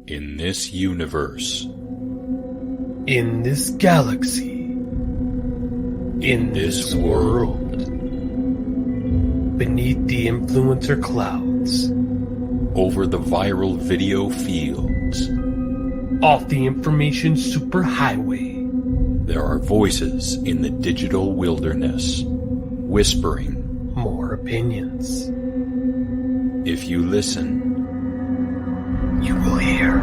In this universe, In this galaxy, in this world, beneath the influencer clouds, over the viral video fields, off the information superhighway, there are voices in the digital wilderness, whispering. more opinions. If you listen, You will hear.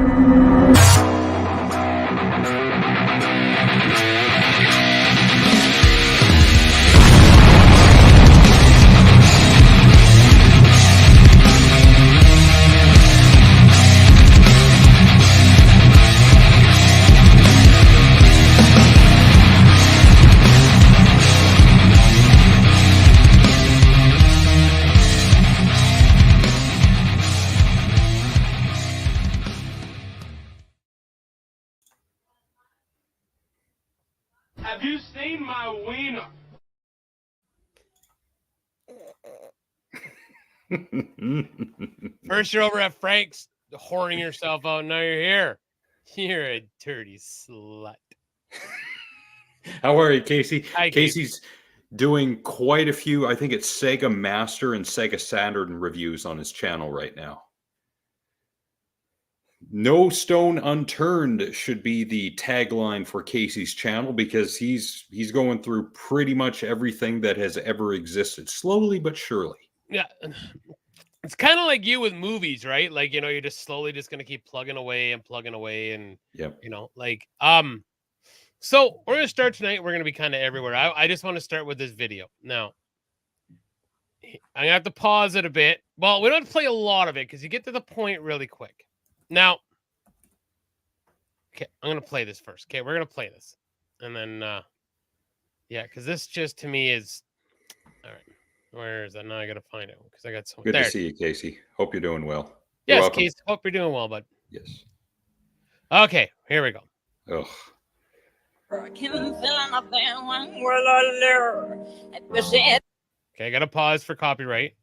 Have you seen my wiener? First you're over at Frank's whoring yourself out. Now you're here. You're a dirty slut. How are you, Casey? Hi, Casey's doing quite a few, I think it's Sega Master and Sega Saturn reviews on his channel right now. No stone unturned should be the tagline for Casey's channel, because he's going through pretty much everything that has ever existed, slowly but surely. Yeah. It's kind of like you with movies, right? Like, you know, you're just slowly just going to keep plugging away and, Yep. you know, like, so we're going to start tonight. We're going to be kind of everywhere. I just want to start with this video. Now, I'm going to have to pause it a bit. Well, we don't have to play a lot of it because you get to the point really quick. Now, okay, I'm going to play this first. Okay, we're going to play this. And then, yeah, because this just to me is, all right. Where is that? Now I got to find it because I got so Good there. to see you, Casey. Hope you're doing well. You're Yes, welcome. Casey. Hope you're doing well, bud. Yes. Okay, here we go. Ugh. Okay, I got to pause for copyright.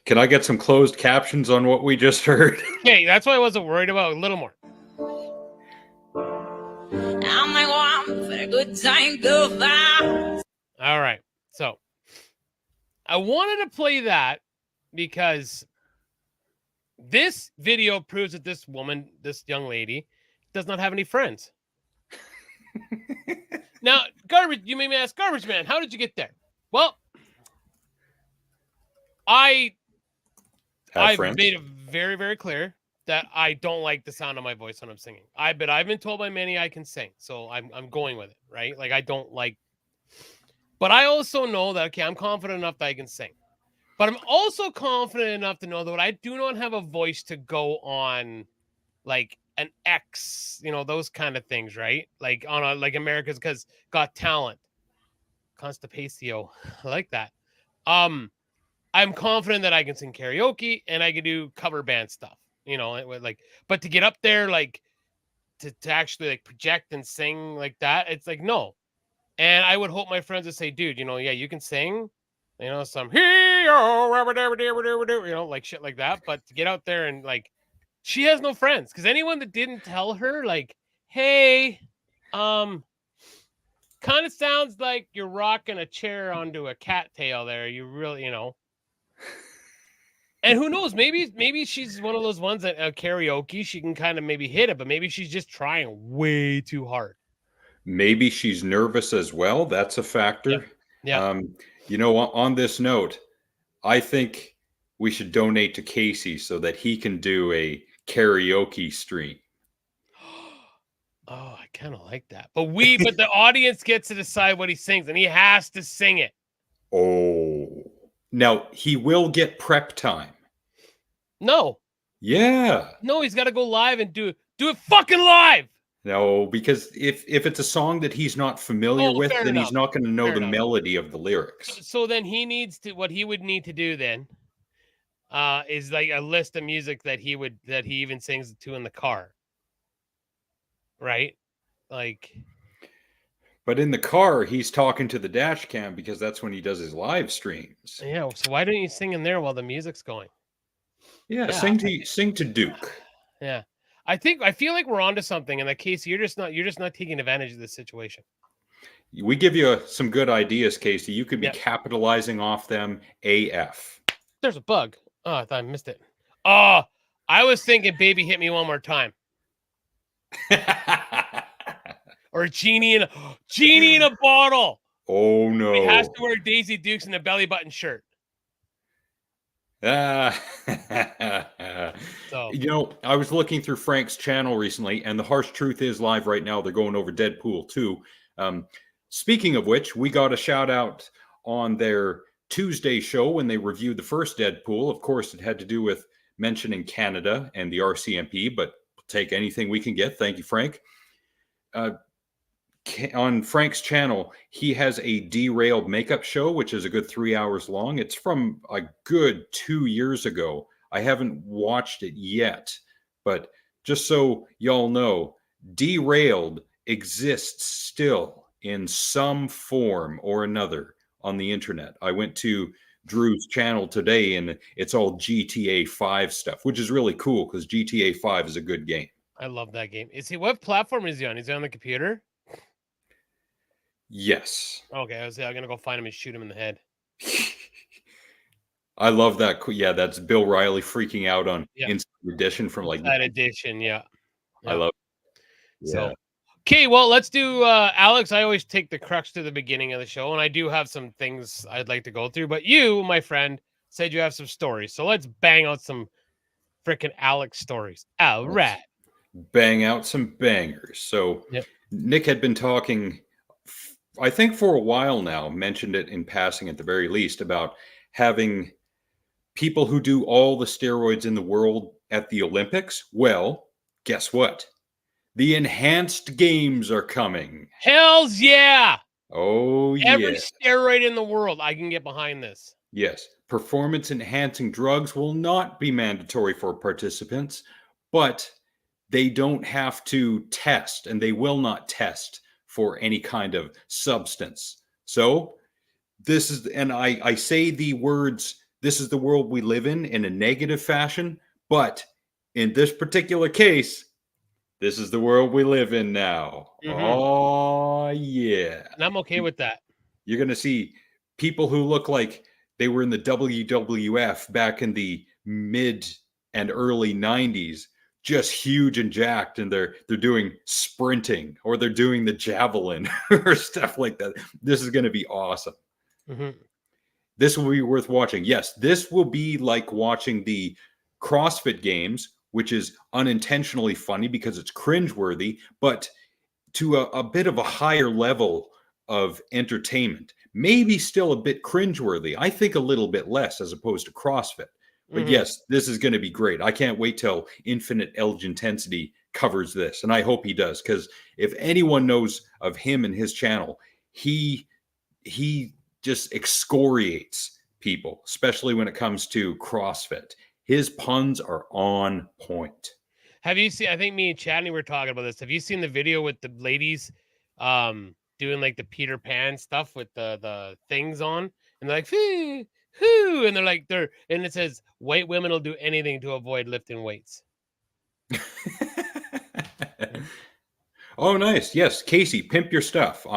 Can I get some closed captions on what we just heard? Okay, that's what I wasn't worried about. A little more. All right, so I wanted to play that because this video proves that this woman, this young lady, does not have any friends. Now, Garbage, you may ask, Garbage Man, how did you get there? Well, I've made it very, very clear that I don't like the sound of my voice when I'm singing. But I've been told by many I can sing, so I'm going with it, right? Like I don't like, but I also know that okay, I'm confident enough that I can sing. But I'm also confident enough to know that I do not have a voice to go on like an X, you know, those kind of things, right? Like on a like America's Got Talent. Constipatio. I like that. I'm confident that I can sing karaoke and I can do cover band stuff, you know, like, but to get up there, like to actually like project and sing like that, it's like, no. And I would hope my friends would say, dude, you know, yeah, you can sing, you know, some, you know, like shit like that. But to get out there and like, she has no friends because anyone that didn't tell her, like, hey, kind of sounds like you're rocking a chair onto a cattail there. You really, you know. And who knows? Maybe she's one of those ones that karaoke she can kind of maybe hit it, but maybe she's just trying way too hard. Maybe she's nervous as well. That's a factor. Yeah. You know, on this note, I think we should donate to Casey so that he can do a karaoke stream. Oh, I kind of like that. But the audience gets to decide what he sings, and he has to sing it. Oh, now he will get prep time. No. Yeah. No, he's got to go live and do it fucking live. No, because if it's a song that he's not familiar with, then he's not going to know the melody of the lyrics. So then he needs to, what he would need to do then is like a list of music that he even sings to in the car. Right? Like, but in the car, he's talking to the dash cam because that's when he does his live streams. Yeah. So why don't you sing in there while the music's going? Yeah, Yeah. sing to Duke. Yeah. I feel like we're onto something, and that Casey, you're just not taking advantage of this situation. We give you some good ideas, Casey. You could be Yep. capitalizing off them AF. There's a bug. Oh, I thought I missed it. Oh, I was thinking Baby Hit Me One More Time. Or Genie in a bottle. Oh He has no. to wear Daisy Dukes and a belly button shirt. Ah. So You know, I was looking through Frank's channel recently, and the harsh truth is live right now. They're going over Deadpool 2. Speaking of which, we got a shout out on their Tuesday show when they reviewed the first Deadpool. Of course, it had to do with mentioning Canada and the RCMP, but we'll take anything we can get. Thank you, Frank. On Frank's channel, he has a derailed makeup show, which is a good 3 hours long. It's from a good 2 years ago. I haven't watched it yet, but just so y'all know, derailed exists still in some form or another on the internet. I went to Drew's channel today and it's all GTA 5 stuff, which is really cool because GTA 5 is a good game. I love that game. What platform is he on? Is he on the computer? Yes. Okay, I'm gonna go find him and shoot him in the head. I love that. Yeah, that's Bill Riley freaking out on Inside Edition from like that edition. Yeah. I love it. So, okay, well, let's do Alex. I always take the crux to the beginning of the show, and I do have some things I'd like to go through. But you, my friend, said you have some stories, so let's bang out some freaking Alex stories. All right. Bang out some bangers. So Nick had been talking, I think for a while now, mentioned it in passing at the very least, about having people who do all the steroids in the world at the Olympics. Well, guess what? The enhanced games are coming. Hells yeah. Oh, yeah. Every steroid in the world, I can get behind this. Yes. Performance enhancing drugs will not be mandatory for participants, but they don't have to test and they will not test for any kind of substance. So this is, and I say the words, this is the world we live in a negative fashion, but in this particular case, this is the world we live in now. Mm-hmm. Oh, yeah. And I'm okay with that. You're going to see people who look like they were in the WWF back in the mid and early 90s, just huge and jacked, and they're doing sprinting or they're doing the javelin or stuff like that. This is going to be awesome. Mm-hmm. This will be worth watching. Yes, this will be like watching the CrossFit Games, which is unintentionally funny because it's cringeworthy, but to a bit of a higher level of entertainment. Maybe still a bit cringeworthy. I think a little bit less as opposed to CrossFit. But yes, this is going to be great. I can't wait till Infinite Edge Intensity covers this. And I hope he does, because if anyone knows of him and his channel, he just excoriates people, especially when it comes to CrossFit. His puns are on point. Have you seen, I think me and Chadney were talking about this. Have you seen the video with the ladies doing like the Peter Pan stuff with the things on? And they're like, whoo, whoo. And they're like, and it says, white women will do anything to avoid lifting weights. Oh, nice. Yes. Casey, pimp your stuff.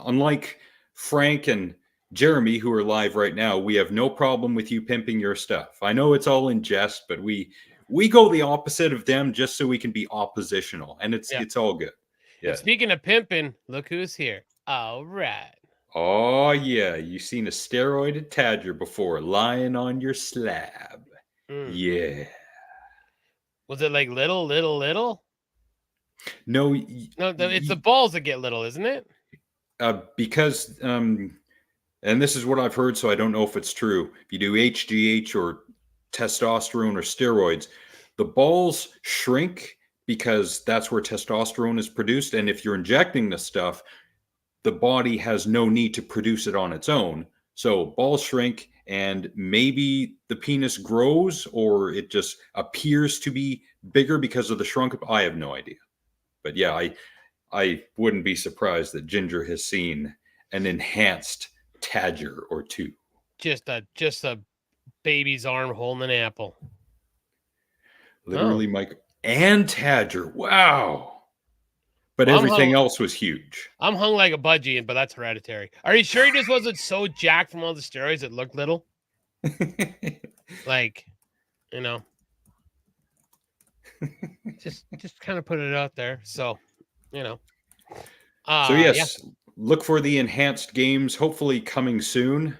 Unlike Frank and Jeremy, who are live right now, we have no problem with you pimping your stuff. I know it's all in jest, but we go the opposite of them just so we can be oppositional, and it's all good. Yeah. Speaking of pimping, look who's here. All right. Oh yeah, you've seen a steroided Tadger before lying on your slab. Yeah. Was it like little? No, it's the balls that get little, isn't it? Because and this is what I've heard, so I don't know if it's true. If you do HGH or testosterone or steroids, the balls shrink because that's where testosterone is produced. And if you're injecting this stuff, the body has no need to produce it on its own. So balls shrink and maybe the penis grows or it just appears to be bigger because of the shrunk. I have no idea. But yeah, I wouldn't be surprised that Ginger has seen an enhanced Tadger or two. Just a baby's arm holding an apple. Literally, Mike and Tadger. Wow. But Well, everything else was huge. I'm hung like a budgie, but that's hereditary. Are you sure he just wasn't so jacked from all the steroids it looked little? Like, you know, just kind of put it out there. So, you know. So yes, look for the enhanced games, hopefully coming soon.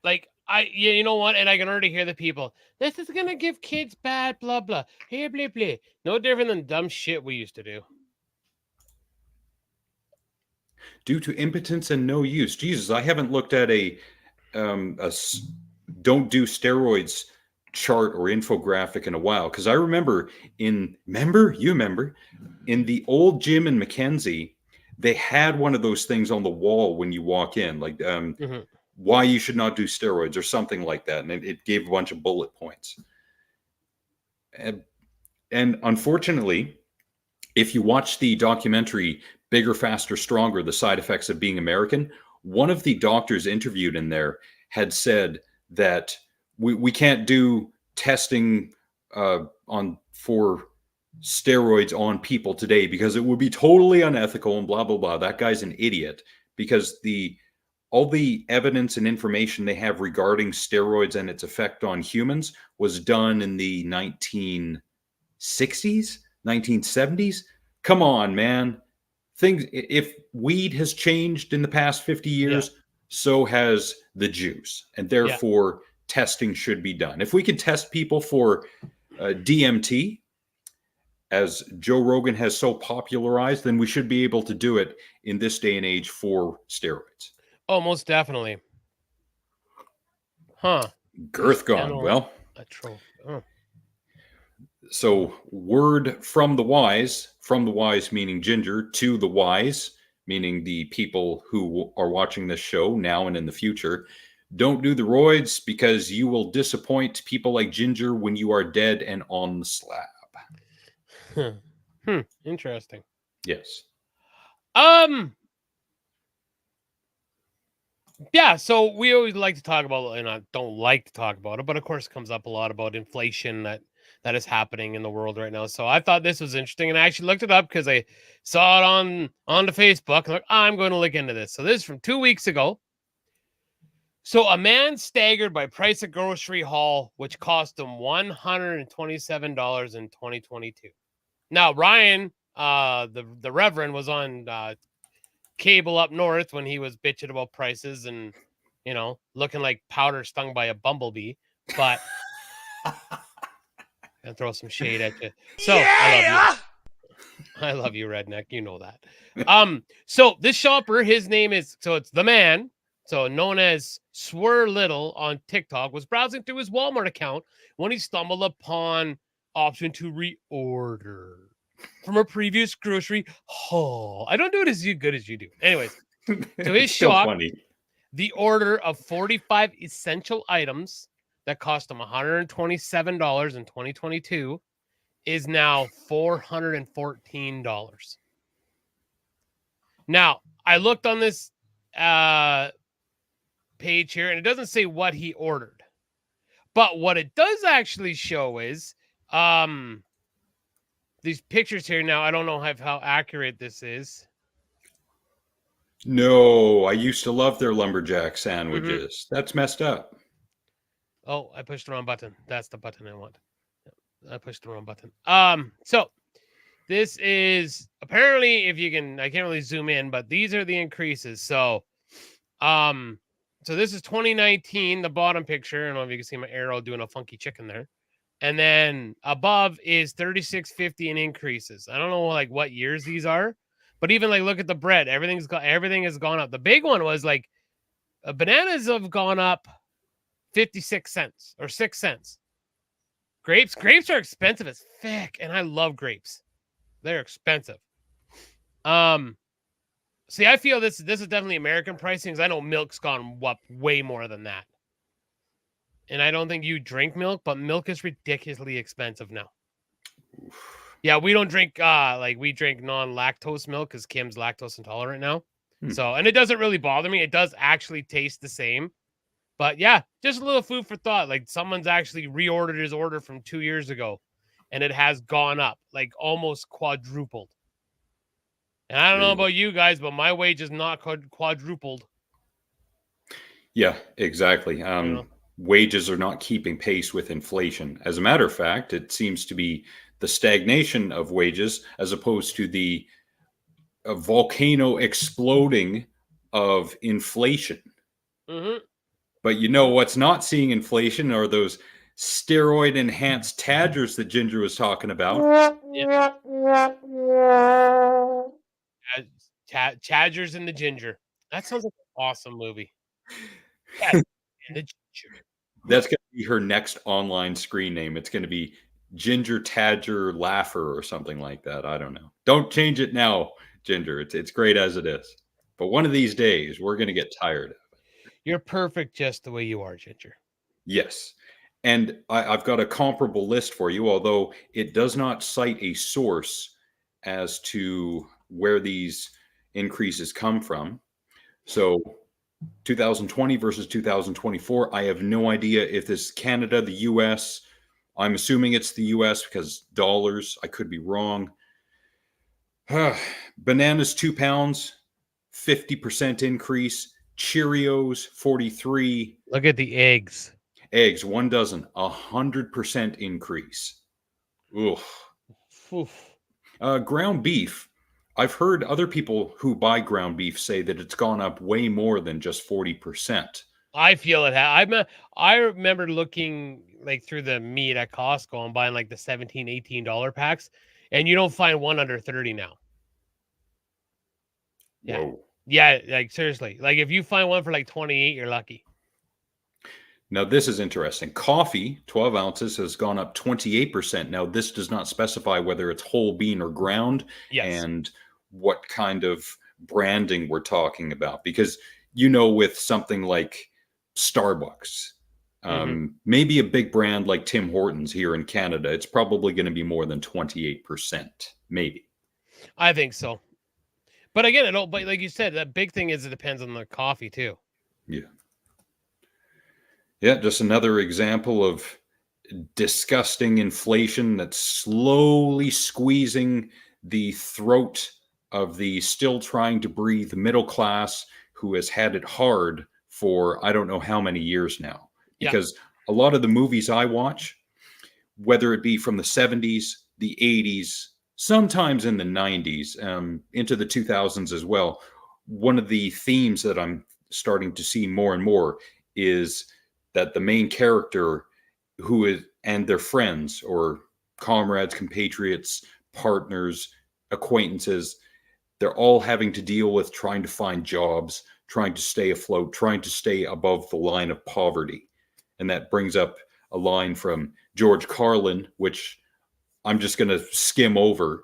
Like you know what? And I can already hear the people. This is gonna give kids bad blah blah. Hey blah blah. No different than dumb shit we used to do. Due to impotence and no use. Jesus, I haven't looked at a don't do steroids chart or infographic in a while, because I remember in the old gym in Mackenzie, they had one of those things on the wall when you walk in, like why you should not do steroids or something like that, and it gave a bunch of bullet points. And unfortunately, if you watch the documentary Bigger, Faster, Stronger, The Side Effects of Being American, one of the doctors interviewed in there had said that we can't do testing for steroids on people today because it would be totally unethical and blah, blah, blah. That guy's an idiot, because all the evidence and information they have regarding steroids and its effect on humans was done in the 1960s, 1970s. Come on, man. If weed has changed in the past 50 years, so has the juice, and therefore testing should be done. If we can test people for DMT, as Joe Rogan has so popularized, then we should be able to do it in this day and age for steroids. Oh, most definitely. Huh. Girth gone. Well, so word from the wise meaning Ginger, to the wise meaning the people who are watching this show now and in the future: don't do the roids, because you will disappoint people like Ginger when you are dead and on the slab. Interesting. Yes. Yeah, so we always like to talk about, and I don't like to talk about it, but of course it comes up a lot about inflation that is happening in the world right now. So I thought this was interesting, and I actually looked it up because I saw it on the Facebook. I'm like, I'm going to look into this. So this is from 2 weeks ago. So a man staggered by price of grocery haul, which cost him $127 in 2022. Now, Ryan, the Reverend, was on cable up north when he was bitching about prices and, looking like powder stung by a bumblebee. But and throw some shade at you. So I love you, redneck. You know that. So this shopper, his name is, it's the man, so known as Swir Little on TikTok, was browsing through his Walmart account when he stumbled upon option to reorder from a previous grocery haul. I don't do it as good as you do. Anyways, to his shop, the order of 45 essential items that cost him $127 in 2022 is now $414. Now, I looked on this page here, and it doesn't say what he ordered. But what it does actually show is these pictures here. Now, I don't know how accurate this is. No, I used to love their lumberjack sandwiches. That's messed up. Oh, I pushed the wrong button. That's the button I want. I pushed the wrong button. So this is apparently, if you can, I can't really zoom in, but these are the increases. So, so this is 2019, the bottom picture. I don't know if you can see my arrow doing a funky chicken there. And then above is 36.50 in increases. I don't know like what years these are, but even like look at the bread. Everything has gone up. The big one was like bananas have gone up 56 cents or 6 cents. Grapes are expensive as fuck, and I love grapes. They're expensive. See, I feel this is definitely American pricing, because I know milk's gone up way more than that. And I don't think you drink milk, but milk is ridiculously expensive now. Yeah, we don't drink we drink non-lactose milk because Kim's lactose intolerant now. So, and it doesn't really bother me. It does actually taste the same. But yeah, just a little food for thought. Like someone's actually reordered his order from 2 years ago. and it has gone up, like almost quadrupled. And I don't know about you guys, but my wage is not quadrupled. Yeah, exactly. Wages are not keeping pace with inflation. As a matter of fact, it seems to be the stagnation of wages as opposed to the volcano exploding of inflation. Mm-hmm. But you know what's not seeing inflation are those steroid enhanced Tadgers that Ginger was talking about. Yeah. Tadgers and the Ginger. That sounds like an awesome movie. Tadgers and the Ginger. That's going to be her next online screen name. It's going to be Ginger Tadger Laugher or something like that. I don't know. Don't change it now, Ginger. It's great as it is. But one of these days, we're going to get tired of it. You're perfect just the way you are, Ginger. Yes. And I've got a comparable list for you, although it does not cite a source as to where these increases come from. So 2020 versus 2024, I have no idea if this is Canada, the US. I'm assuming it's the US because dollars. I could be wrong. Bananas, 2 pounds, 50% increase. Cheerios, 43. Look at the eggs. Eggs, 1 dozen, 100% increase. Oof. Ground beef. I've heard other people who buy ground beef say that it's gone up way more than just 40%. I feel it. I remember looking like through the meat at Costco and buying like the $17, $18 packs, and you don't find one under 30 now. Yeah. Whoa. Yeah, like seriously. Like if you find one for like 28, you're lucky. Now, this is interesting. Coffee, 12 ounces, has gone up 28%. Now, this does not specify whether it's whole bean or ground and what kind of branding we're talking about. Because, with something like Starbucks, maybe a big brand like Tim Hortons here in Canada, it's probably going to be more than 28%, maybe. I think so. But again, but like you said, that big thing is it depends on the coffee too. Yeah. Yeah, just another example of disgusting inflation that's slowly squeezing the throat of the still trying to breathe middle class who has had it hard for I don't know how many years now. Because a lot of the movies I watch, whether it be from the 70s, the 80s, sometimes in the 90s, into the 2000s as well, one of the themes that I'm starting to see more and more is that the main character and their friends or comrades, compatriots, partners, acquaintances, they're all having to deal with trying to find jobs, trying to stay afloat, trying to stay above the line of poverty. And that brings up a line from George Carlin, which I'm just going to skim over,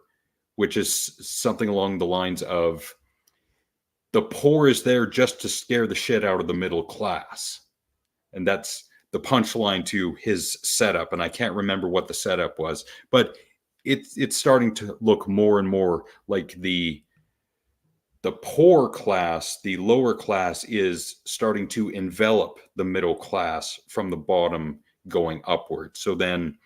which is something along the lines of, the poor is there just to scare the shit out of the middle class. And that's the punchline to his setup. And I can't remember what the setup was, but it's starting to look more and more like the poor class, the lower class, is starting to envelop the middle class from the bottom going upward. So then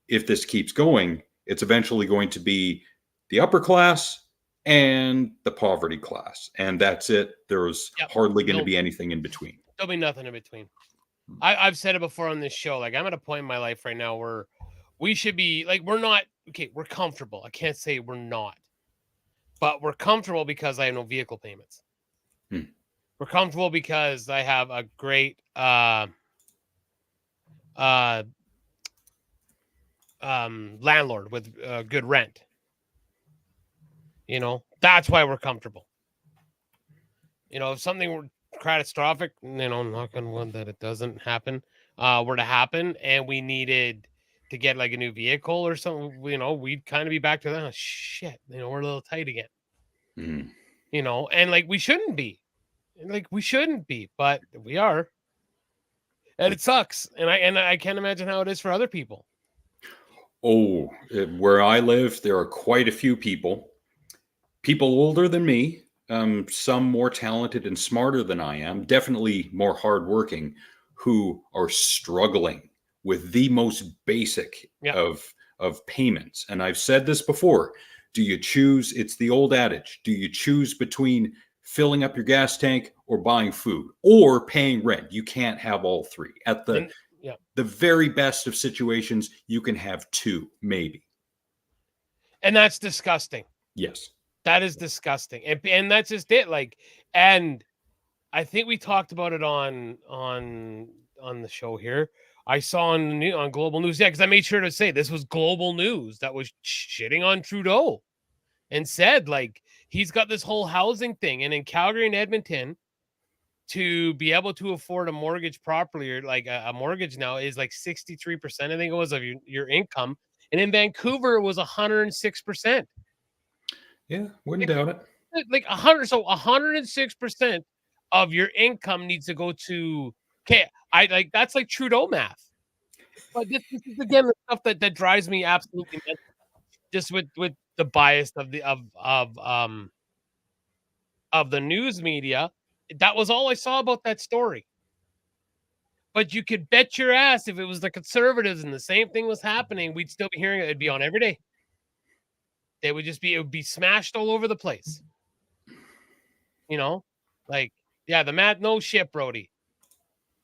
if this keeps going, it's eventually going to be the upper class and the poverty class. And that's it. There's hardly going to be anything in between. There'll be nothing in between. I've said it before on this show. Like, I'm at a point in my life right now where we should be like, we're not okay. We're comfortable. I can't say we're not, but we're comfortable because I have no vehicle payments. We're comfortable because I have a great landlord with good rent. That's why we're comfortable. If something were catastrophic, knock on wood that it doesn't happen, were to happen, and we needed to get like a new vehicle or something, we'd kind of be back to that. Oh, shit, we're a little tight again. And like we shouldn't be, but we are, and it sucks. And I can't imagine how it is for other people. Oh, where I live, there are quite a few people older than me. Some more talented and smarter than I am, definitely more hardworking, who are struggling with the most basic of of payments. And I've said this before. Do you choose? It's the old adage. Do you choose between filling up your gas tank or buying food or paying rent? You can't have all three. At the very best of situations, you can have two, maybe. And that's disgusting. Yes. That is disgusting. And that's just it. Like, and I think we talked about it on the show here. I saw on Global News, because I made sure to say this was Global News that was shitting on Trudeau and said, like, he's got this whole housing thing, and in Calgary and Edmonton, to be able to afford a mortgage properly, or like a mortgage now is like 63%, I think it was, of your income, and in Vancouver it was 106%. Yeah, wouldn't doubt it. Like 106% of your income needs to go to. Okay, I like that's like Trudeau math. But this is again the stuff that drives me absolutely mental. Just with the bias of the news media. That was all I saw about that story. But you could bet your ass if it was the Conservatives and the same thing was happening, we'd still be hearing it. It'd be on every day. It would be smashed all over the place. You know, like, yeah, the Matt, no shit, Brody.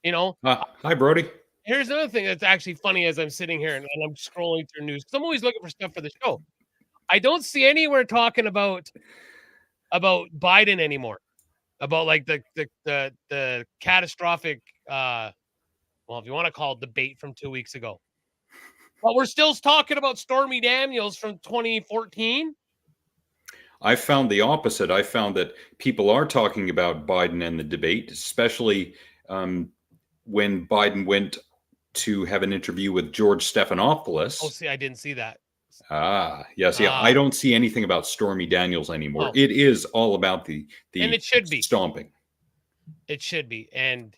You know, hi, Brody. Here's another thing that's actually funny as I'm sitting here and I'm scrolling through news. I'm always looking for stuff for the show. I don't see anywhere talking about Biden anymore. About like the catastrophic, well, if you want to call it debate from 2 weeks ago. But we're still talking about Stormy Daniels from 2014. I found the opposite. I found that people are talking about Biden and the debate, especially when Biden went to have an interview with George Stephanopoulos. Oh, see, I didn't see that. Yes, yeah. I don't see anything about Stormy Daniels anymore. It is all about the and it should be stomping. It should be, and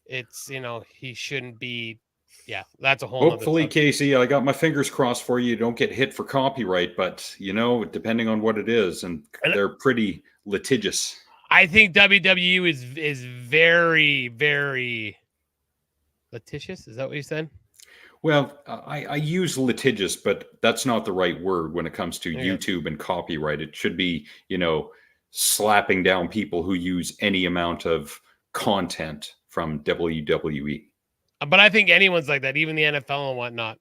it's he shouldn't be. Yeah, that's a whole. Hopefully, Casey, I got my fingers crossed for you. Don't get hit for copyright, but depending on what it is, and they're pretty litigious. I think WWE is very, very litigious. Is that what you said? Well, I use litigious, but that's not the right word when it comes to YouTube and copyright. It should be, slapping down people who use any amount of content from WWE. But I think anyone's like that, even the NFL and whatnot.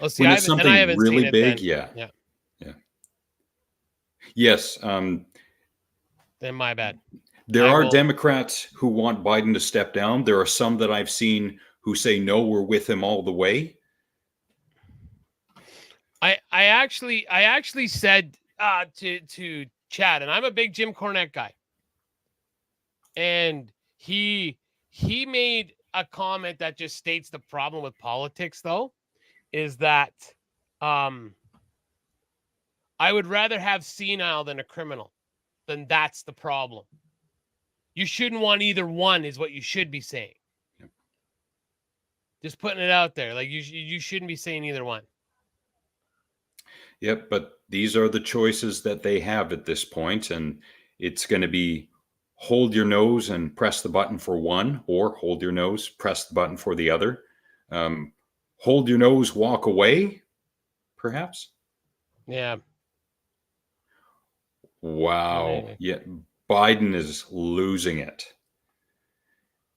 Oh, see, when it's something really big, yeah. Yes. Then my bad. There are Democrats who want Biden to step down. There are some that I've seen who say, no, we're with him all the way. I actually said to Chad, and I'm a big Jim Cornette guy. And he made a comment that just states the problem with politics, though, is that I would rather have senile than a criminal. Then that's the problem. You shouldn't want either one, is what you should be saying. Yep. Just putting it out there. Like you shouldn't be saying either one. Yep, but these are the choices that they have at this point, and it's going to be hold your nose and press the button for one, or hold your nose, press the button for the other. Hold your nose, walk away, perhaps. Yeah. Wow. Maybe. Yeah, Biden is losing it.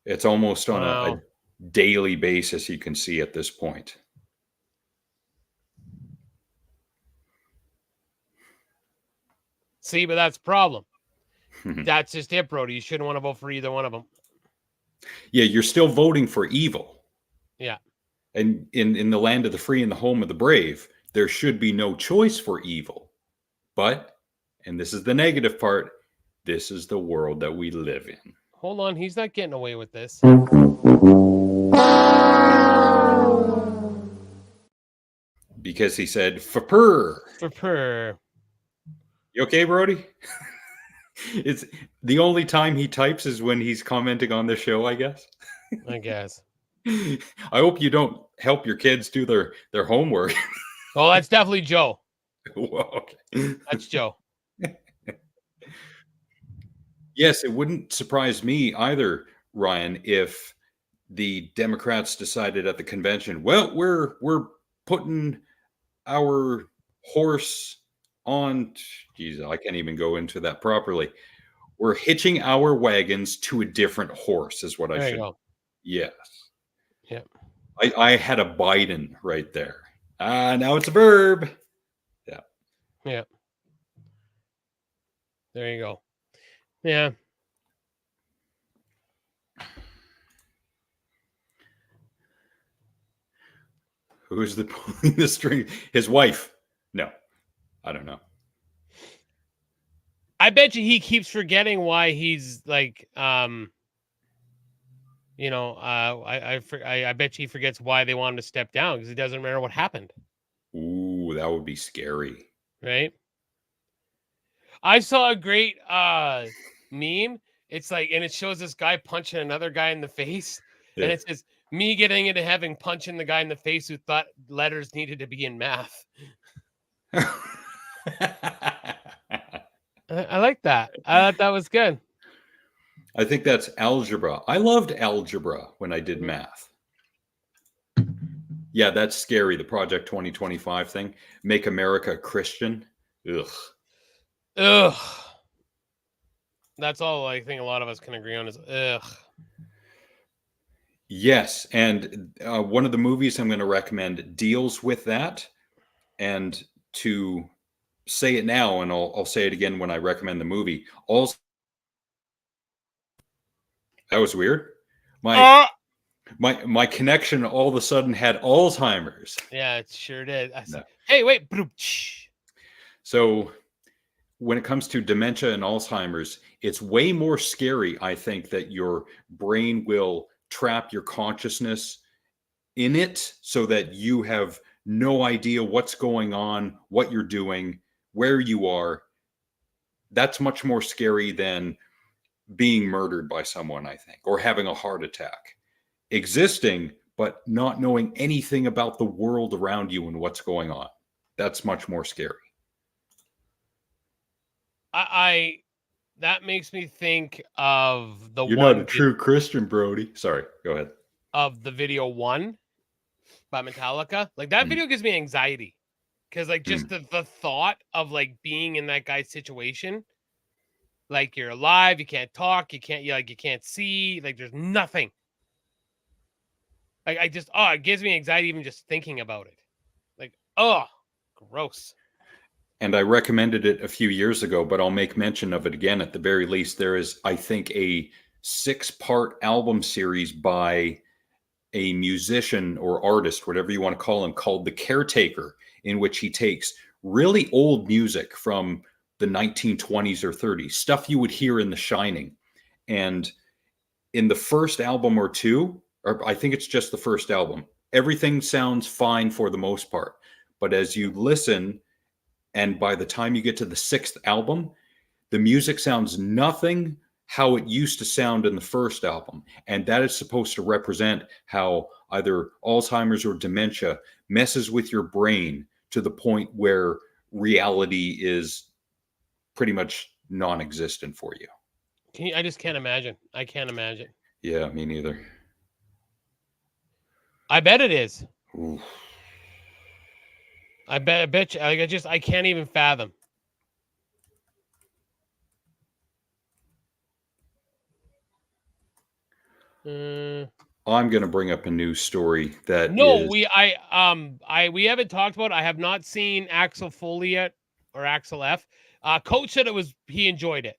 It's almost on a daily basis, you can see at this point. See, but that's the problem. That's just it, Brody. You shouldn't want to vote for either one of them. Yeah, you're still voting for evil. Yeah. And in the land of the free and the home of the brave, there should be no choice for evil. But, and this is the negative part, this is the world that we live in. Hold on, he's not getting away with this. Because he said, "For-purr." For-purr. You okay, Brody? It's the only time he types is when he's commenting on the show, I guess. I guess. I hope you don't help your kids do their homework. Oh, that's definitely Joe. Whoa, okay. That's Joe. Yes, it wouldn't surprise me either, Ryan, if the Democrats decided at the convention, well, we're putting our horse on. Geez, I can't even go into that properly. We're hitching our wagons to a different horse, is what I There you should. go. Yes. Yep. I had a Biden right there. Now it's a verb. Yeah. Yeah. There you go. Yeah. Who's the pulling the string? His wife. No, I don't know. I bet you he keeps forgetting why he's like, I bet you he forgets why they wanted to step down because he doesn't remember what happened. Ooh, that would be scary. Right. I saw a great meme. It's like, and it shows this guy punching another guy in the face, Yeah. and it says, "Me getting into heaven punching the guy in the face who thought letters needed to be in math." I like that. I thought that was good. I think that's algebra. I loved algebra when I did Mhm. math. Yeah, that's scary. The Project 2025 thing. Make America Christian. Ugh. Ugh. That's all I think a lot of us can agree on is ugh. Yes, and one of the movies I'm going to recommend deals with that. And to say it now, and I'll say it again when I recommend the movie. Also, that was weird. My connection all of a sudden had Alzheimer's. Yeah, it sure did. No. Hey, wait. So when it comes to dementia and Alzheimer's, it's way more scary, I think, that your brain will trap your consciousness in it so that you have no idea what's going on, what you're doing, where you are. That's much more scary than being murdered by someone, I think, or having a heart attack. Existing, but not knowing anything about the world around you and what's going on. That's much more scary. That makes me think of the You're one not a true Christian, Brody. Sorry, go ahead. Of the video one by Metallica. Like that video gives me anxiety because like just the thought of like being in that guy's situation. Like you're alive, you can't talk, you can't see, like there's nothing. Like it gives me anxiety even just thinking about it. Like, oh, gross. And I recommended it a few years ago, but I'll make mention of it again at the very least. There is, I think, a 6-part album series by a musician or artist, whatever you want to call him, called The Caretaker, in which he takes really old music from the 1920s or 30s, stuff you would hear in The Shining. And in the first album or two, or I think it's just the first album, everything sounds fine for the most part. But as you listen, and by the time you get to the 6th album, the music sounds nothing how it used to sound in the first album. And that is supposed to represent how either Alzheimer's or dementia messes with your brain to the point where reality is pretty much non-existent for you. I just can't imagine. I can't imagine. Yeah, me neither. I bet it is. Ooh. I bet you. I can't even fathom. I'm going to bring up a news story that we haven't talked about. I have not seen Axel Foley yet or Axel F. Coach said he enjoyed it.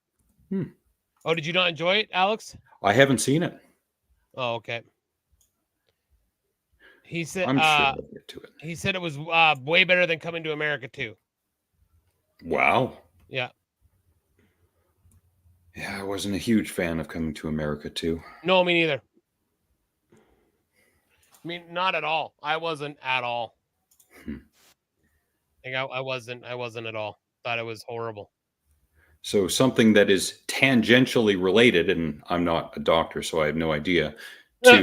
Oh, did you not enjoy it, Alex? I haven't seen it. Oh, okay. He said I'm sure I'll get to it. He said it was way better than Coming to America 2. Wow. Yeah. Yeah, I wasn't a huge fan of Coming to America 2. No, me neither. I mean, not at all. I wasn't at all. I wasn't at all. Thought it was horrible. So something that is tangentially related, and I'm not a doctor, so I have no idea, to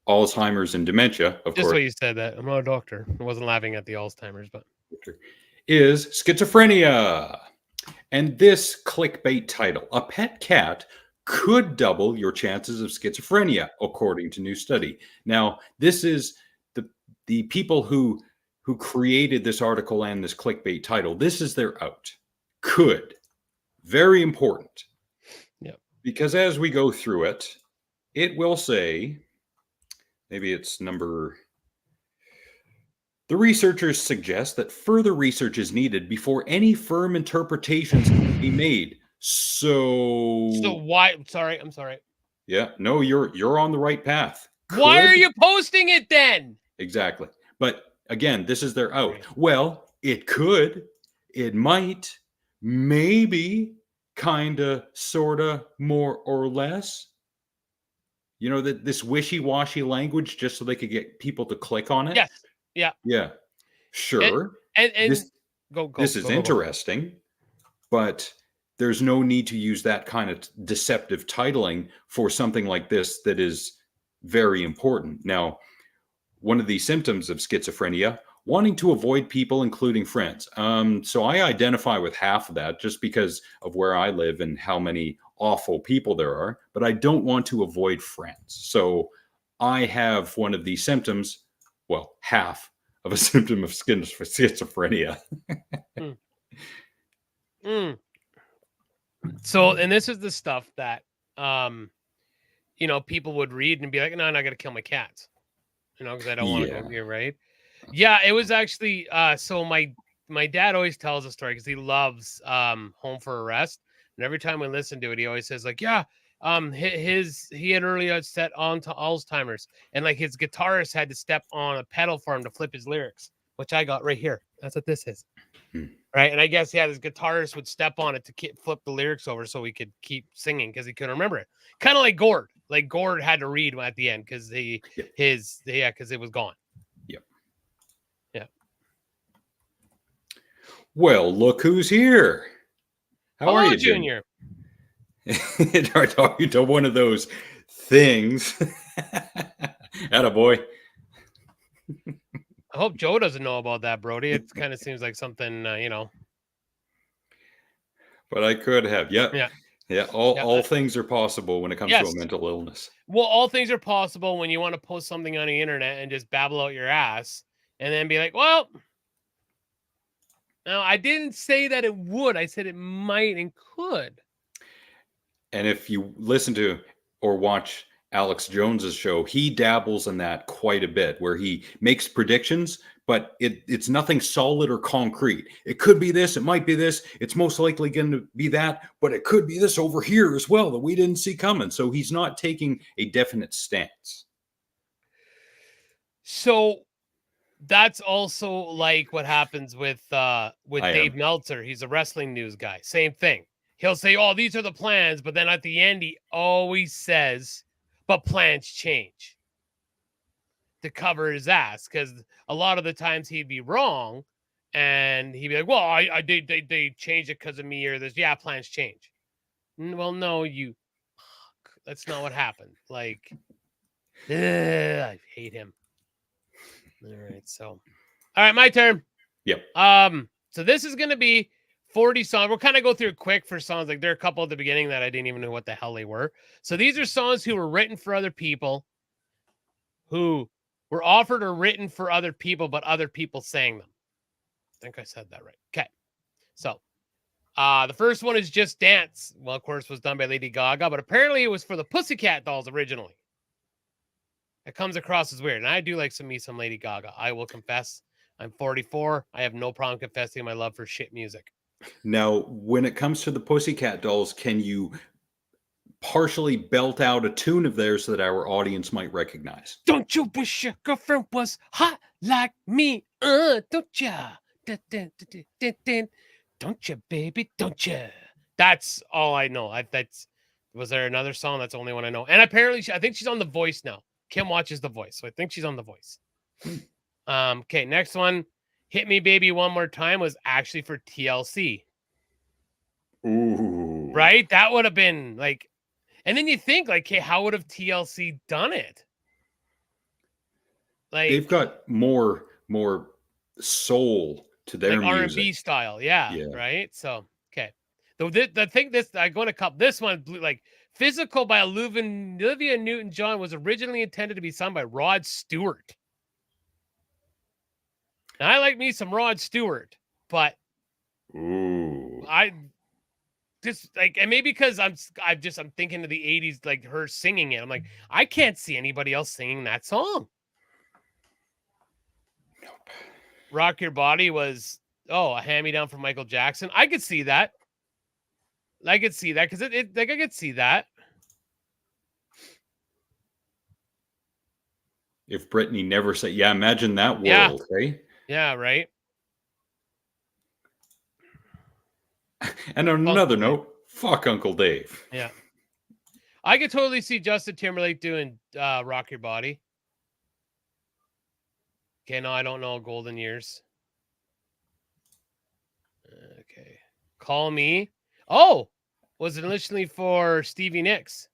Alzheimer's and dementia, of course. Just what you said that. I'm not a doctor. I wasn't laughing at the Alzheimer's, but is schizophrenia. And this clickbait title, a pet cat could double your chances of schizophrenia, according to new study. Now, this is the people who who created this article and this clickbait title. This is their out. Could. Very important. Yep. Because as we go through it, it will say, maybe it's number... The researchers suggest that further research is needed before any firm interpretations can be made. So why? I'm sorry. Yeah, no, you're on the right path. Why are you posting it then? Exactly. But again, this is their out. Well, it could, it might, maybe, kinda, sorta, more or less. You know, that this wishy-washy language just so they could get people to click on it. Yes. Yeah. Yeah. Sure. And this is interesting, but there's no need to use that kind of deceptive titling for something like this that is very important. Now, one of the symptoms of schizophrenia, wanting to avoid people, including friends. So I identify with half of that just because of where I live and how many awful people there are, but I don't want to avoid friends. So I have one of these symptoms, well, half of a symptom of schizophrenia. So, and this is the stuff that, people would read and be like, no, I got to kill my cats, because I don't want to go here, right? Yeah, it was actually, so my dad always tells a story because he loves Home for Arrest. And every time we listen to it, he always says like, yeah, he had earlier set on to Alzheimer's, and like his guitarist had to step on a pedal for him to flip his lyrics, which I got right here. That's what this is. Right. And I guess, his guitarist would step on it to flip the lyrics over so he could keep singing because he couldn't remember it. Kind of like Gord. Like Gord had to read at the end because because it was gone. Yep. Yeah. Well, look who's here. How are you, Junior? Are you to one of those things? Attaboy. I hope Joe doesn't know about that, Brody. It kind of seems like something, But I could have. Yeah. All things are possible when it comes to a mental illness. Well, all things are possible when you want to post something on the internet and just babble out your ass and then be like, well, no, I didn't say that it would. I said it might and could. And if you listen to or watch Alex Jones's show, he dabbles in that quite a bit, where he makes predictions, but it's nothing solid or concrete. It could be this, it might be this, it's most likely going to be that, but it could be this over here as well that we didn't see coming. So he's not taking a definite stance. So that's also like what happens with Dave Meltzer. He's a wrestling news guy. Same thing. He'll say, oh, these are the plans, but then at the end he always says, but plans change, to cover his ass, because a lot of the times he'd be wrong and he'd be like, well, they changed it because of me or this. Yeah, plans change. Well, no, that's not what happened. Like, I hate him. All right, so all right, my turn. Yep. So this is gonna be 40 songs. We'll kind of go through it quick for songs. Like there are a couple at the beginning that I didn't even know what the hell they were. So these are songs who were written for other people, who were offered or written for other people, but other people sang them. I think I said that right. Okay. So the first one is Just Dance. Well, of course, was done by Lady Gaga, but apparently it was for the Pussycat Dolls originally. It comes across as weird. And I do like some Lady Gaga. I will confess. I'm 44. I have no problem confessing my love for shit music. Now, when it comes to the Pussycat Dolls, can you partially belt out a tune of theirs that our audience might recognize? Don't you wish your girlfriend was hot like me? Don't ya? Don't you, baby? Don't you? That's all I know. Was there another song? That's the only one I know. And apparently, I think she's on The Voice now. Kim watches The Voice, so I think she's on The Voice. Okay, next one. Hit Me Baby One More Time was actually for TLC. Ooh. Right? That would have been like, and then you think like, hey, how would have TLC done it? Like they've got more soul to their like music. R&B style, yeah. Right. So okay, the thing I'm going to cup this one like Physical by Olivia Newton-John was originally intended to be sung by Rod Stewart. And I like me some Rod Stewart, but Ooh. I just like, and maybe because I'm thinking of the 80s, like her singing it. I'm like, I can't see anybody else singing that song. Nope. Rock Your Body was, a hand-me-down from Michael Jackson. I could see that. I could see that because it like I could see that. If Britney never said, yeah, imagine that world, eh? Yeah, right. And on another note, fuck Uncle Dave. Yeah. I could totally see Justin Timberlake doing Rock Your Body. Okay, no, I don't know Golden Years. Okay. Call Me. Oh, was it initially for Stevie Nicks?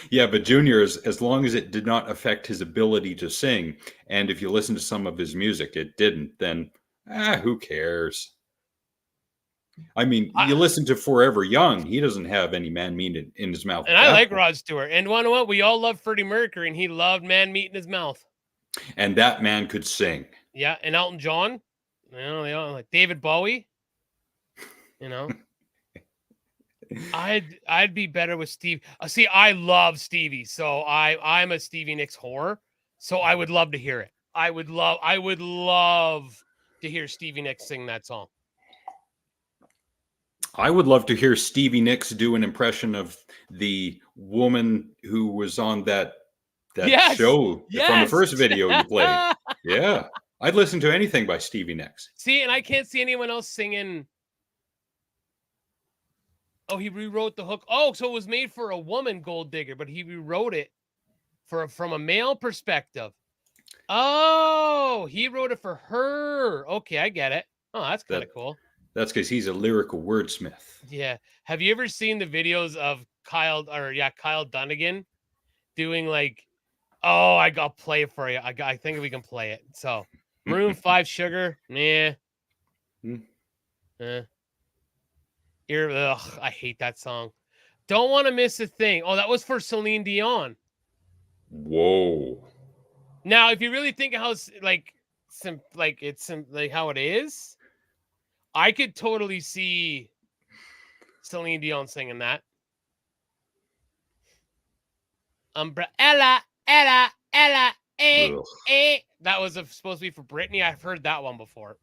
Yeah, but Junior, as long as it did not affect his ability to sing, and if you listen to some of his music, it didn't, then who cares? I mean, you listen to Forever Young, he doesn't have any man meat in his mouth. And I like Rod Stewart. And you know what? We all love Freddie Mercury, and he loved man meat in his mouth. And that man could sing. Yeah, and Elton John, they all like David Bowie. I'd be better with Steve. See, I love Stevie, so I'm a Stevie Nicks whore. So I would love to hear it. I would love to hear Stevie Nicks sing that song. I would love to hear Stevie Nicks do an impression of the woman who was on that show from the first video you played. Yeah. I'd listen to anything by Stevie Nicks. See, and I can't see anyone else singing. Oh, he rewrote the hook. Oh, so it was made for a woman, Gold Digger, but he rewrote it from a male perspective. Oh, he wrote it for her. Okay, I get it. Oh, that's kind of cool. That's because he's a lyrical wordsmith. Yeah. Have you ever seen the videos of Kyle Dunnigan doing like, oh, I got to play it for you. I think we can play it. So, Maroon 5 Sugar, nah. I hate that song. Don't Want to Miss a Thing. Oh, that was for Celine Dion. Whoa. Now, if you really think how how it is, I could totally see Celine Dion singing that. Umbrella, Ella, A. That was supposed to be for Britney. I've heard that one before.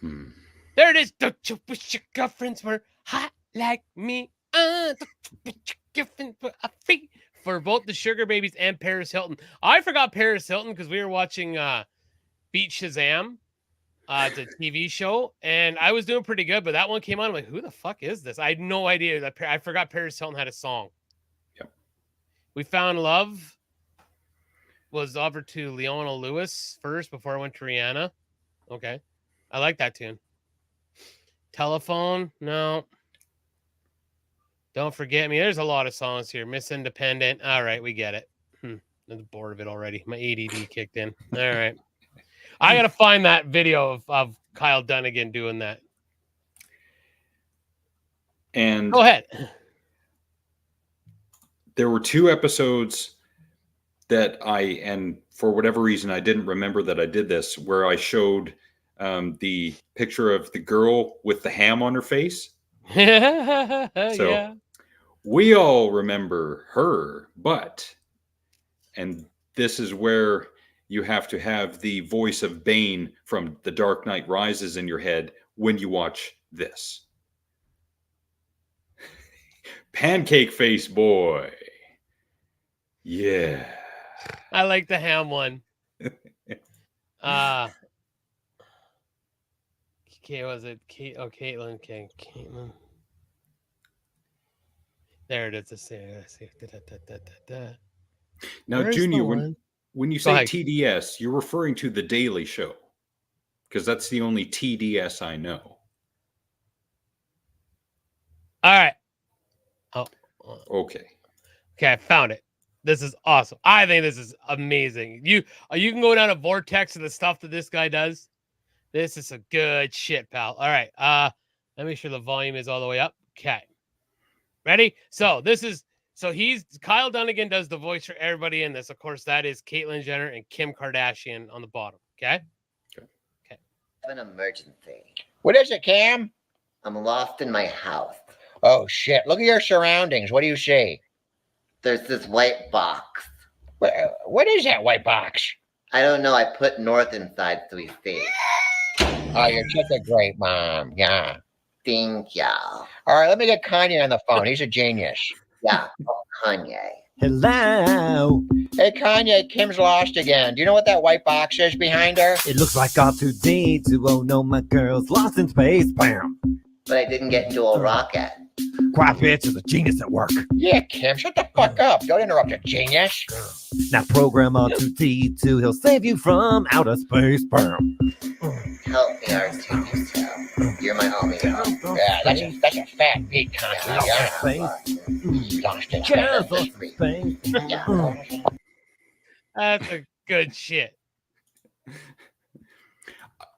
There it is. Don't you wish your girlfriends were hot like me? Don't you wish your girlfriends were free? For both the Sugar Babies and Paris Hilton. I forgot Paris Hilton because we were watching Beat Shazam. It's a TV show, and I was doing pretty good, but that one came on. I'm like, who the fuck is this? I had no idea that I forgot Paris Hilton had a song. Yep. We Found Love was offered to Leona Lewis first before I went to Rihanna. Okay. I like that tune. Telephone, no. Don't Forget Me. There's a lot of songs here. Miss Independent. All right, we get it. I'm bored of it already. My ADD kicked in. All right. I got to find that video of Kyle Dunnigan doing that. And go ahead. There were 2 episodes that and for whatever reason, I didn't remember that I did this, where I showed the picture of the girl with the ham on her face. So we all remember her, and this is where you have to have the voice of Bane from The Dark Knight Rises in your head when you watch this. Pancake Face Boy. Yeah. I like the ham one. Was it Kate? Oh, Caitlin. Okay, Caitlin. There it is. Let's see. Now, Where's Junior, when you say TDS, you're referring to The Daily Show, because that's the only TDS I know. All right. Oh. Okay. Okay, I found it. This is awesome. I think this is amazing. You can go down a vortex of the stuff that this guy does. This is some good shit, pal. All right. Let me make sure the volume is all the way up. Okay. Ready? So Kyle Dunnigan does the voice for everybody in this. Of course, that is Caitlyn Jenner and Kim Kardashian on the bottom. Okay. I have an emergency. What is it, Cam? I'm lost in my house. Oh, shit. Look at your surroundings. What do you see? There's this white box. What is that white box? I don't know. I put North inside so he's safe. Oh, you're such a great mom. Yeah. Thank ya. All right, let me get Kanye on the phone. He's a genius. Yeah, Kanye. Hello. Hey, Kanye, Kim's lost again. Do you know what that white box is behind her? It looks like R2D2. Oh no, my girl's lost in space. Bam. But I didn't get dual rocket. Quiet bitch is a genius at work. Yeah, Kim, shut the fuck up. Don't interrupt a genius. Now program R2D2. He'll save you from outer space. Bam. Help me, R2D2. You're my only hope. Yeah, that's a fat beat, Kanye. Yeah. Lost in Just space. space. Yeah. That's a good shit.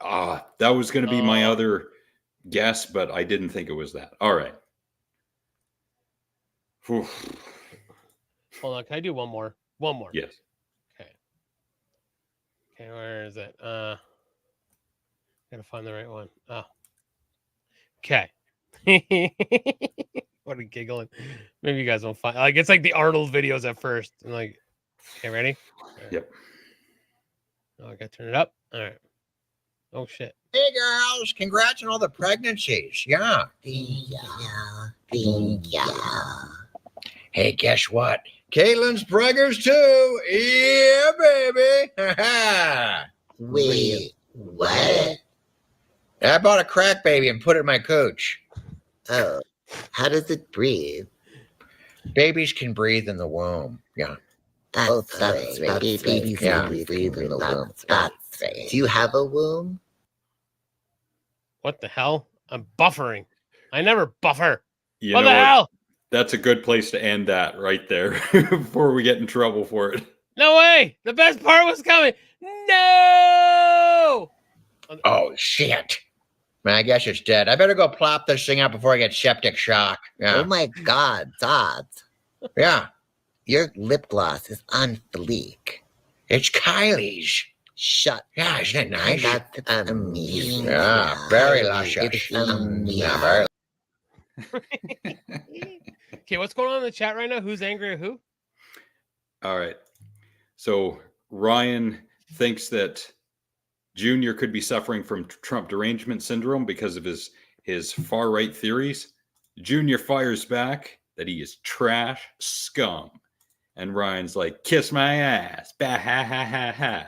That was going to be my other guess, but I didn't think it was that. All right. Oof. Hold on. Can I do one more? One more. Yes. Okay, where is it? Gotta find the right one. Oh. Okay. What a giggling. Maybe you guys won't find it's like the Arnold videos at first. I'm like, okay, ready? Right. Yep. Oh, I gotta turn it up. All right. Oh shit. Hey, girls. Congrats on all the pregnancies. Yeah. Thank ya. Hey, guess what? Caitlin's preggers too. Yeah, baby. Wait, what? I bought a crack baby and put it in my cooch. Oh, how does it breathe? Babies can breathe in the womb. Yeah. That's right. Babies can breathe in the womb. That's right. Do you have a womb? What the hell? I'm buffering. I never buffer. You What know the what? hell? That's a good place to end that right there before we get in trouble for it. No way. The best part was coming. No. Oh, shit. Man, I guess it's dead. I better go plop this thing out before I get septic shock. Yeah. Oh my God, Dad. Yeah. Your lip gloss is on fleek. It's Kylie's. Shut. Yeah, isn't it nice? That's amazing. Yeah, very luscious. It's amazing. Yeah, very. Okay, what's going on in the chat right now? Who's angry at who? All right. So Ryan thinks that Junior could be suffering from Trump derangement syndrome because of his far right theories. Junior fires back that he is trash scum. And Ryan's like, kiss my ass. Bah, ha, ha, ha, ha.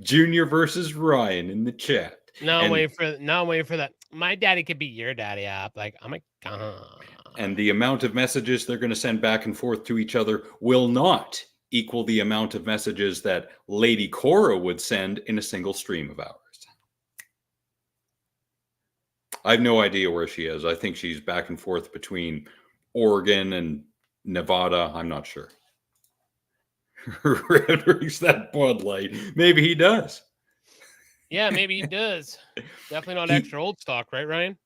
Junior versus Ryan in the chat. Now I'm waiting for that. My daddy could be your daddy up. Like, oh my God. And the amount of messages they're going to send back and forth to each other will not equal the amount of messages that Lady Cora would send in a single stream of ours. I have no idea where she is. I think she's back and forth between Oregon and Nevada. I'm not sure. Red drinks that Bud Light. Maybe he does. Yeah, maybe he does. Definitely not extra old stock, right, Ryan?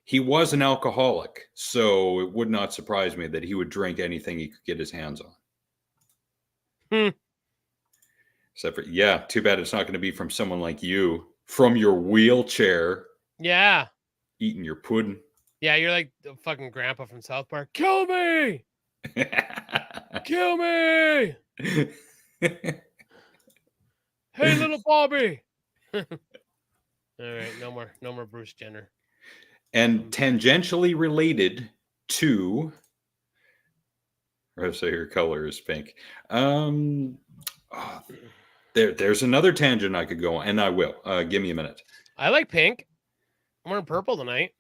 He was an alcoholic, so it would not surprise me that he would drink anything he could get his hands on. Except for, yeah, too bad it's not going to be from someone like you, from your wheelchair. Yeah. Eating your pudding. Yeah, you're like the fucking grandpa from South Park. Kill me! Kill me! Hey, little Bobby! All right, no more Bruce Jenner. And tangentially related to, so your color is pink. There's another tangent I could go on, and I will. Give me a minute. I like pink. I'm wearing purple tonight.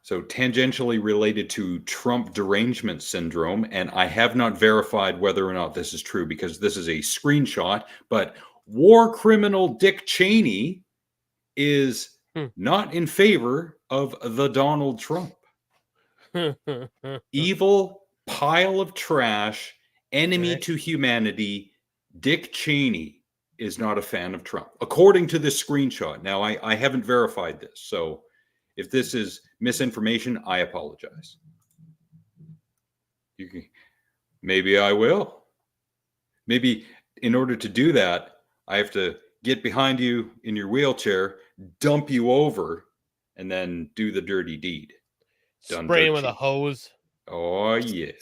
So tangentially related to Trump derangement syndrome, and I have not verified whether or not this is true because this is a screenshot, but war criminal Dick Cheney is not in favor of the Donald Trump. Evil pile of trash, enemy to humanity, Dick Cheney is not a fan of Trump, according to this screenshot. Now, I haven't verified this, so if this is misinformation, I apologize. Maybe I will. Maybe in order to do that, I have to get behind you in your wheelchair, dump you over, and then do the dirty deed. Spray him with a hose. Oh, yeah.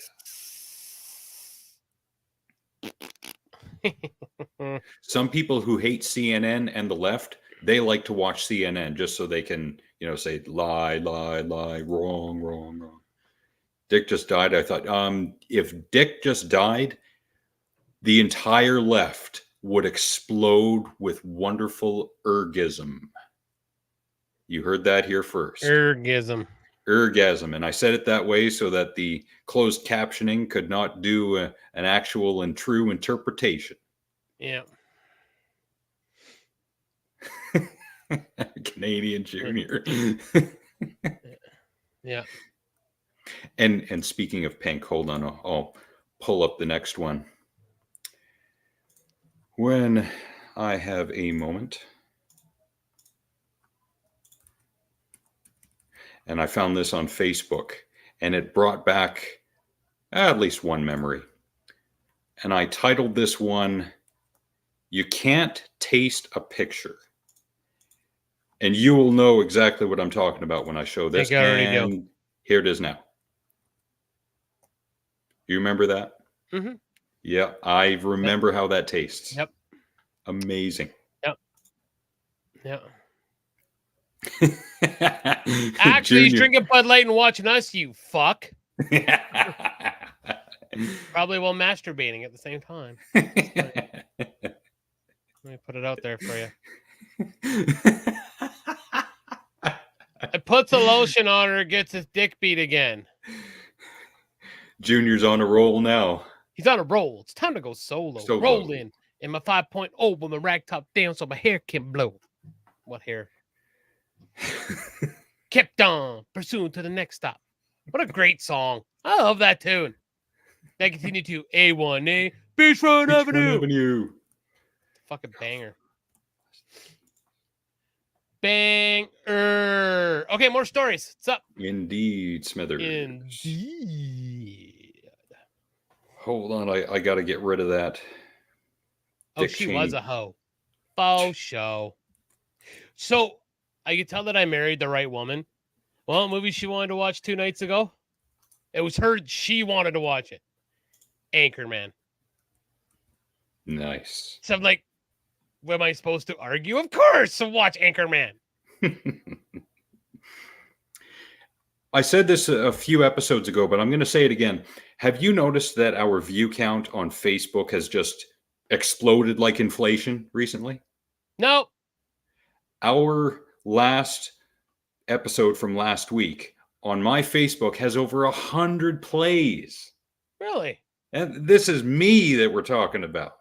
Some people who hate CNN and the left, they like to watch CNN just so they can, say lie, lie, lie, wrong, wrong, wrong. Dick just died. I thought, if Dick just died, the entire left would explode with wonderful ergism. You heard that here first. Ergism. Ergasm. And I said it that way so that the closed captioning could not do an actual and true interpretation. Yeah. Canadian Junior. Yeah. And speaking of pink, hold on, I'll pull up the next one when I have a moment. And I found this on Facebook, and it brought back at least one memory. And I titled this one, "You Can't Taste a Picture." And you will know exactly what I'm talking about when I show this. And here it is now. You remember that? Mm-hmm. Yeah, I remember how that tastes. Yep. Amazing. Yep. Yeah. Actually, he's drinking Bud Light and watching us, you fuck. Probably while masturbating at the same time. Let me put it out there for you. It puts a lotion on her, gets his dick beat again. Junior's on a roll now. He's on a roll. It's time to go solo. Roll in my 5.0 with my rag top down so my hair can blow. What hair? Kept on pursuing to the next stop. What a great song. I love that tune. Then continue to A1A Beachfront Avenue. Fucking banger. Banger. Okay, more stories. What's up? Indeed, Smithers. Indeed. Hold on, I got to get rid of that. Dick Cheney was a hoe. Faux show. So, I could tell that I married the right woman. Well, a movie she wanted to watch 2 nights ago. It was her. She wanted to watch it. Anchorman. Nice. So I'm like, what am I supposed to argue? Of course, so watch Anchorman. I said this a few episodes ago, but I'm going to say it again. Have you noticed that our view count on Facebook has just exploded like inflation recently? No. Our last episode from last week on my Facebook has over 100 plays. Really? And this is me that we're talking about.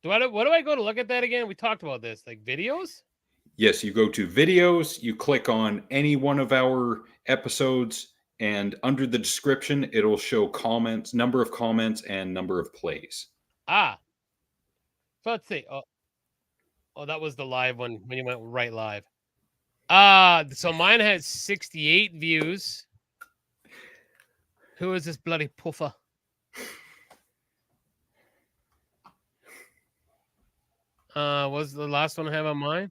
What do I go to look at that again? We talked about this, like videos? Yes, you go to videos, you click on any one of our episodes, and under the description, it'll show comments, number of comments, and number of plays. Ah. So let's see. Oh, that was the live one when you went right live. So mine has 68 views. Who is this bloody puffer? Was the last one I have on mine?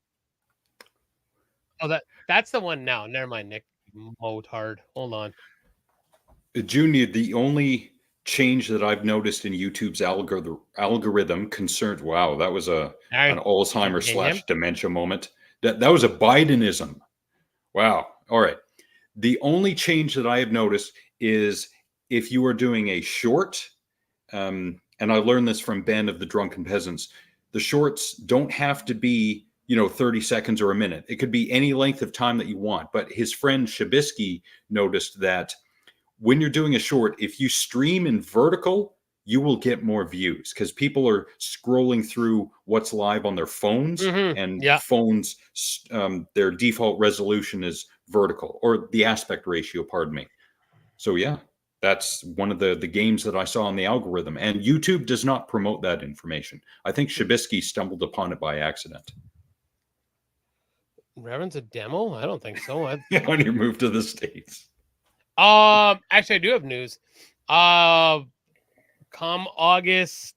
Oh, that's the one now. Never mind, Nick. Motard. Hold on. Junior, the only change that I've noticed in YouTube's algorithm concerned. Wow, that was an Alzheimer's / dementia moment. That was a Bidenism. Wow. All right. The only change that I have noticed is if you are doing a short, and I learned this from Ben of the Drunken Peasants, the shorts don't have to be, 30 seconds or a minute. It could be any length of time that you want. But his friend Shabisky noticed that when you're doing a short, if you stream in vertical, you will get more views because people are scrolling through what's live on their phones, and phones, their default resolution is vertical, or the aspect ratio, pardon me. So, yeah. That's one of the games that I saw on the algorithm, and YouTube does not promote that information. I think Shabisky stumbled upon it by accident. Reverend's a demo? I don't think so. On your move to the States. Actually, I do have news. Come August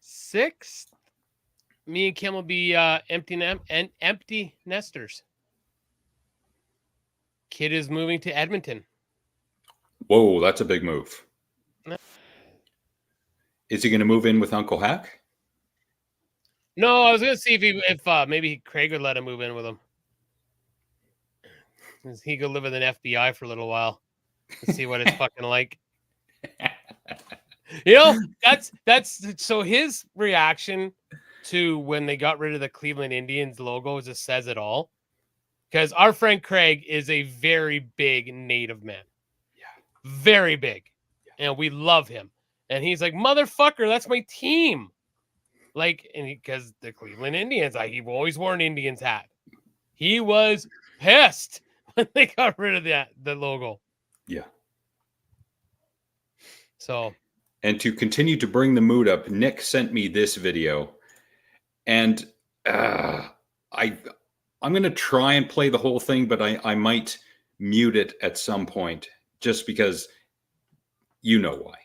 6th, me and Kim will be empty nesters. Kid is moving to Edmonton. Whoa, that's a big move. Is he going to move in with Uncle Hack? No, I was going to see if maybe Craig would let him move in with him. He could live with an FBI for a little while and see what it's fucking like. You know, that's so his reaction to when they got rid of the Cleveland Indians logo just says it all. Because our friend Craig is a very big native man. Yeah. Very big. Yeah. And we love him. And he's like, motherfucker, that's my team. Like, and because the Cleveland Indians, he always wore an Indians hat. He was pissed when they got rid of the logo. Yeah. So. And to continue to bring the mood up, Nick sent me this video. And I'm going to try and play the whole thing, but I might mute it at some point just because you know why.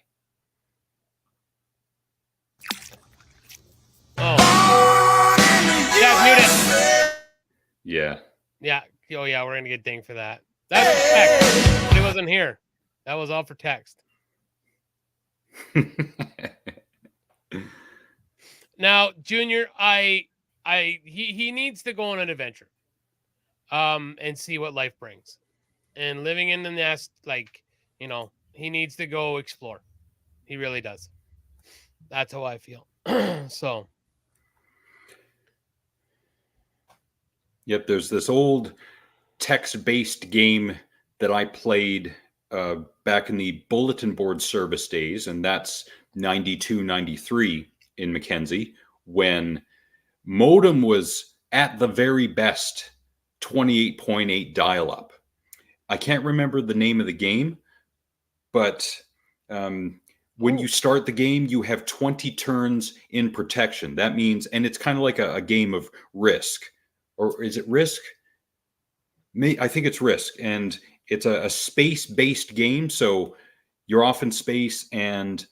Oh. Yeah, mute it. Yeah. Yeah. Oh, yeah, we're going to get dinged for that. That's text. But it wasn't here. That was all for text. Now, Junior, he needs to go on an adventure, and see what life brings. And living in the nest, like, you know, he needs to go explore. He really does. That's how I feel. So. Yep, there's this old text-based game that I played back in the bulletin board service days, and that's 92, 93 in Mackenzie, when modem was at the very best 28.8 dial-up. I can't remember the name of the game, but when you start the game, you have 20 turns in protection. That means, and it's kind of like a game of Risk. Or is it Risk? I think it's Risk. And it's a space-based game. So you're off in space and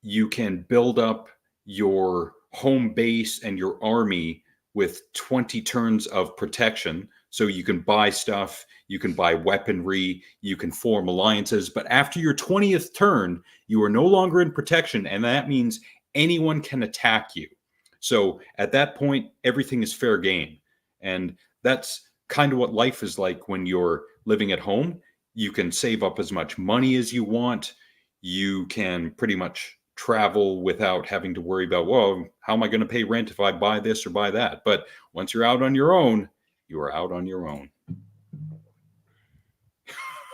you can build up your home base and your army with 20 turns of protection. So you can buy stuff, you can buy weaponry, you can form alliances. But after your 20th turn, you are no longer in protection. And that means anyone can attack you. So at that point, everything is fair game. And that's kind of what life is like when you're living at home. You can save up as much money as you want. You can pretty much travel without having to worry about, well, how am I going to pay rent if I buy this or buy that? But once you're out on your own, you are out on your own.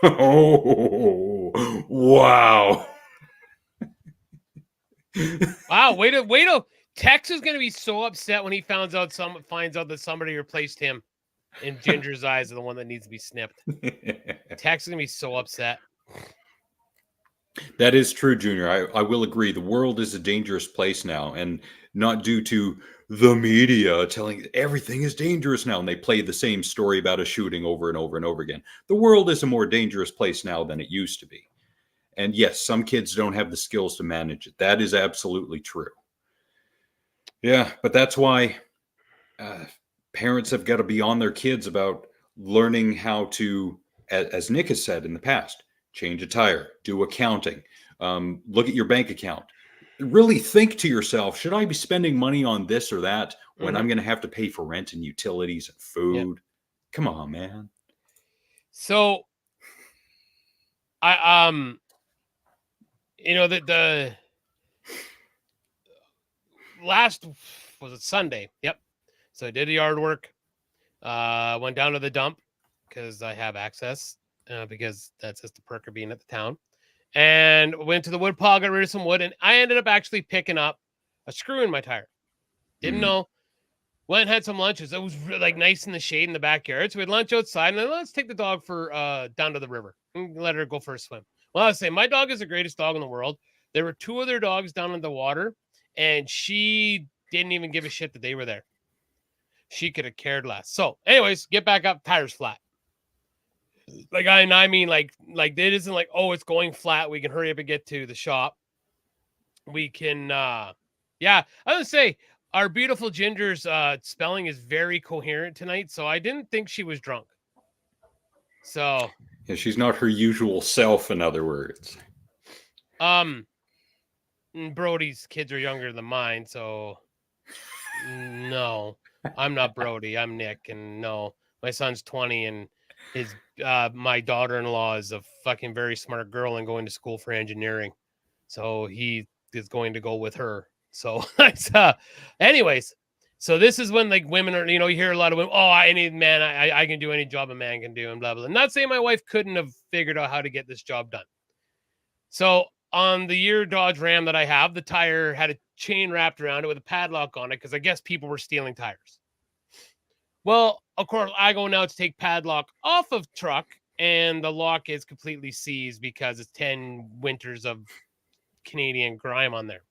Oh, wow. Wow, wait till Tex is going to be so upset when he finds out that somebody replaced him in Ginger's eyes are the one that needs to be snipped. Tex is going to be so upset. That is true, Junior. I will agree. The world is a dangerous place now, and not due to the media telling everything is dangerous now. And they play the same story about a shooting over and over and over again. The world is a more dangerous place now than it used to be. And yes, some kids don't have the skills to manage it. That is absolutely true. Yeah, but that's why parents have got to be on their kids about learning how to, as Nick has said in the past, change a tire, do accounting, look at your bank account. Really think to yourself, should I be spending money on this or that when I'm going to have to pay for rent and utilities and food? Yep. Come on, man. So, the last, was it Sunday? Yep. So I did the yard work, went down to the dump because I have access, because that's just the perk of being at the town, and went to the wood pile, got rid of some wood, and I ended up actually picking up a screw in my tire. Didn't know. Went and had some lunches. It was like nice in the shade in the backyard. So we had lunch outside, and then let's take the dog for down to the river and let her go for a swim. Well, I was saying my dog is the greatest dog in the world. There were 2 other dogs down in the water, and she didn't even give a shit that they were there. She could have cared less. So, anyways, get back up. Tires flat. Like I mean, like it isn't like, oh, it's going flat. We can hurry up and get to the shop. We can, yeah. I would say our beautiful Ginger's spelling is very coherent tonight. So I didn't think she was drunk. So yeah, she's not her usual self. In other words, Brody's kids are younger than mine, so no, I'm not Brody. I'm Nick, and no, my son's 20, and his my daughter-in-law is a fucking very smart girl and going to school for engineering, so he is going to go with her. So it's anyways. So this is when like women are, you hear a lot of women, oh, I can do any job a man can do, and blah blah. I'm not saying my wife couldn't have figured out how to get this job done. So on the year Dodge Ram that I have, the tire had a chain wrapped around it with a padlock on it because I guess people were stealing tires. Well, of course, I go now to take padlock off of truck, and the lock is completely seized because it's 10 winters of Canadian grime on there.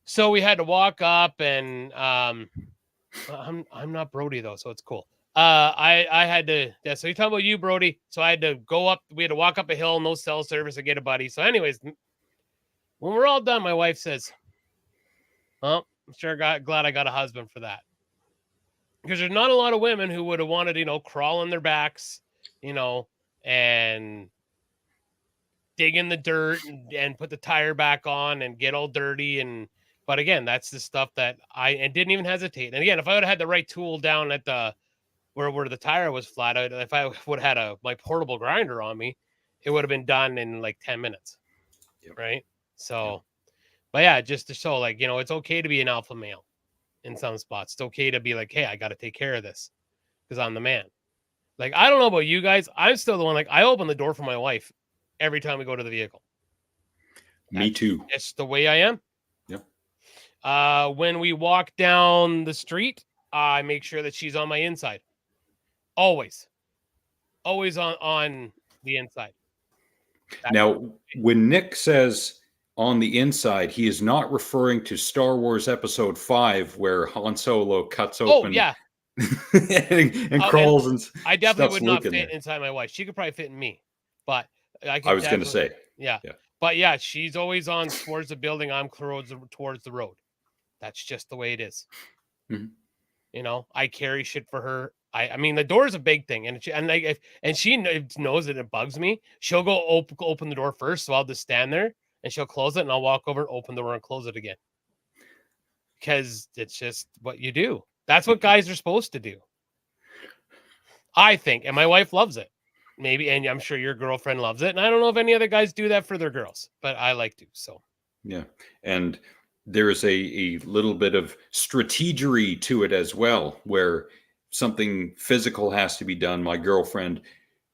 So we had to walk up, and I'm not Brody though, so it's cool. I had to. Yeah, so you're talking about you, Brody. So I had to go up. We had to walk up a hill, no cell service, to get a buddy. So, anyways, when we're all done, my wife says, "Well, I'm sure glad I got a husband for that." Because there's not a lot of women who would have wanted, crawl on their backs, and dig in the dirt and put the tire back on and get all dirty. But again, that's the stuff that I didn't even hesitate. And again, if I would have had the right tool down at the where the tire was flat, if I would have had my portable grinder on me, it would have been done in like 10 minutes. Yep. Right. So, yep. But yeah, just to show it's okay to be an alpha male in some spots. It's okay to be like, hey, I got to take care of this because I'm the man. Like, I don't know about you guys. I'm still the one, I open the door for my wife every time we go to the vehicle. Me too. It's the way I am. Yep. When we walk down the street, I make sure that she's on my inside. Always on the inside. Now, when Nick says on the inside, he is not referring to Star Wars Episode 5, where Han Solo cuts open. Oh, yeah. and crawls and I definitely would not fit inside my wife. She could probably fit in me, but I was going to say. Yeah. But yeah, she's always on towards the building. I'm towards the road. That's just the way it is. Mm-hmm. I carry shit for her. I mean, the door is a big thing, and she knows that it bugs me. She'll go open the door first, so I'll just stand there, and she'll close it, and I'll walk over, open the door, and close it again. Because it's just what you do. That's what guys are supposed to do, I think, and my wife loves it. Maybe, and I'm sure your girlfriend loves it, and I don't know if any other guys do that for their girls, but I like to. So yeah, and there is a little bit of strategery to it as well, where something physical has to be done. My girlfriend,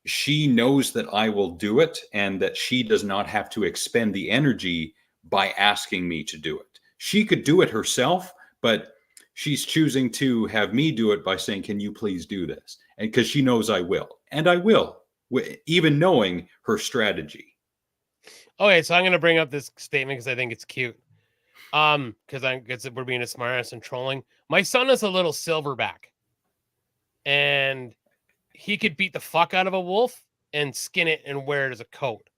she knows that I will do it and that she does not have to expend the energy by asking me to do it. She could do it herself, but she's choosing to have me do it by saying, can you please do this? And because she knows I will, and I will, even knowing her strategy. Okay, so I'm going to bring up this statement because I think it's cute. Because we're being a smartass and trolling. My son is a little silverback, and he could beat the fuck out of a wolf and skin it and wear it as a coat.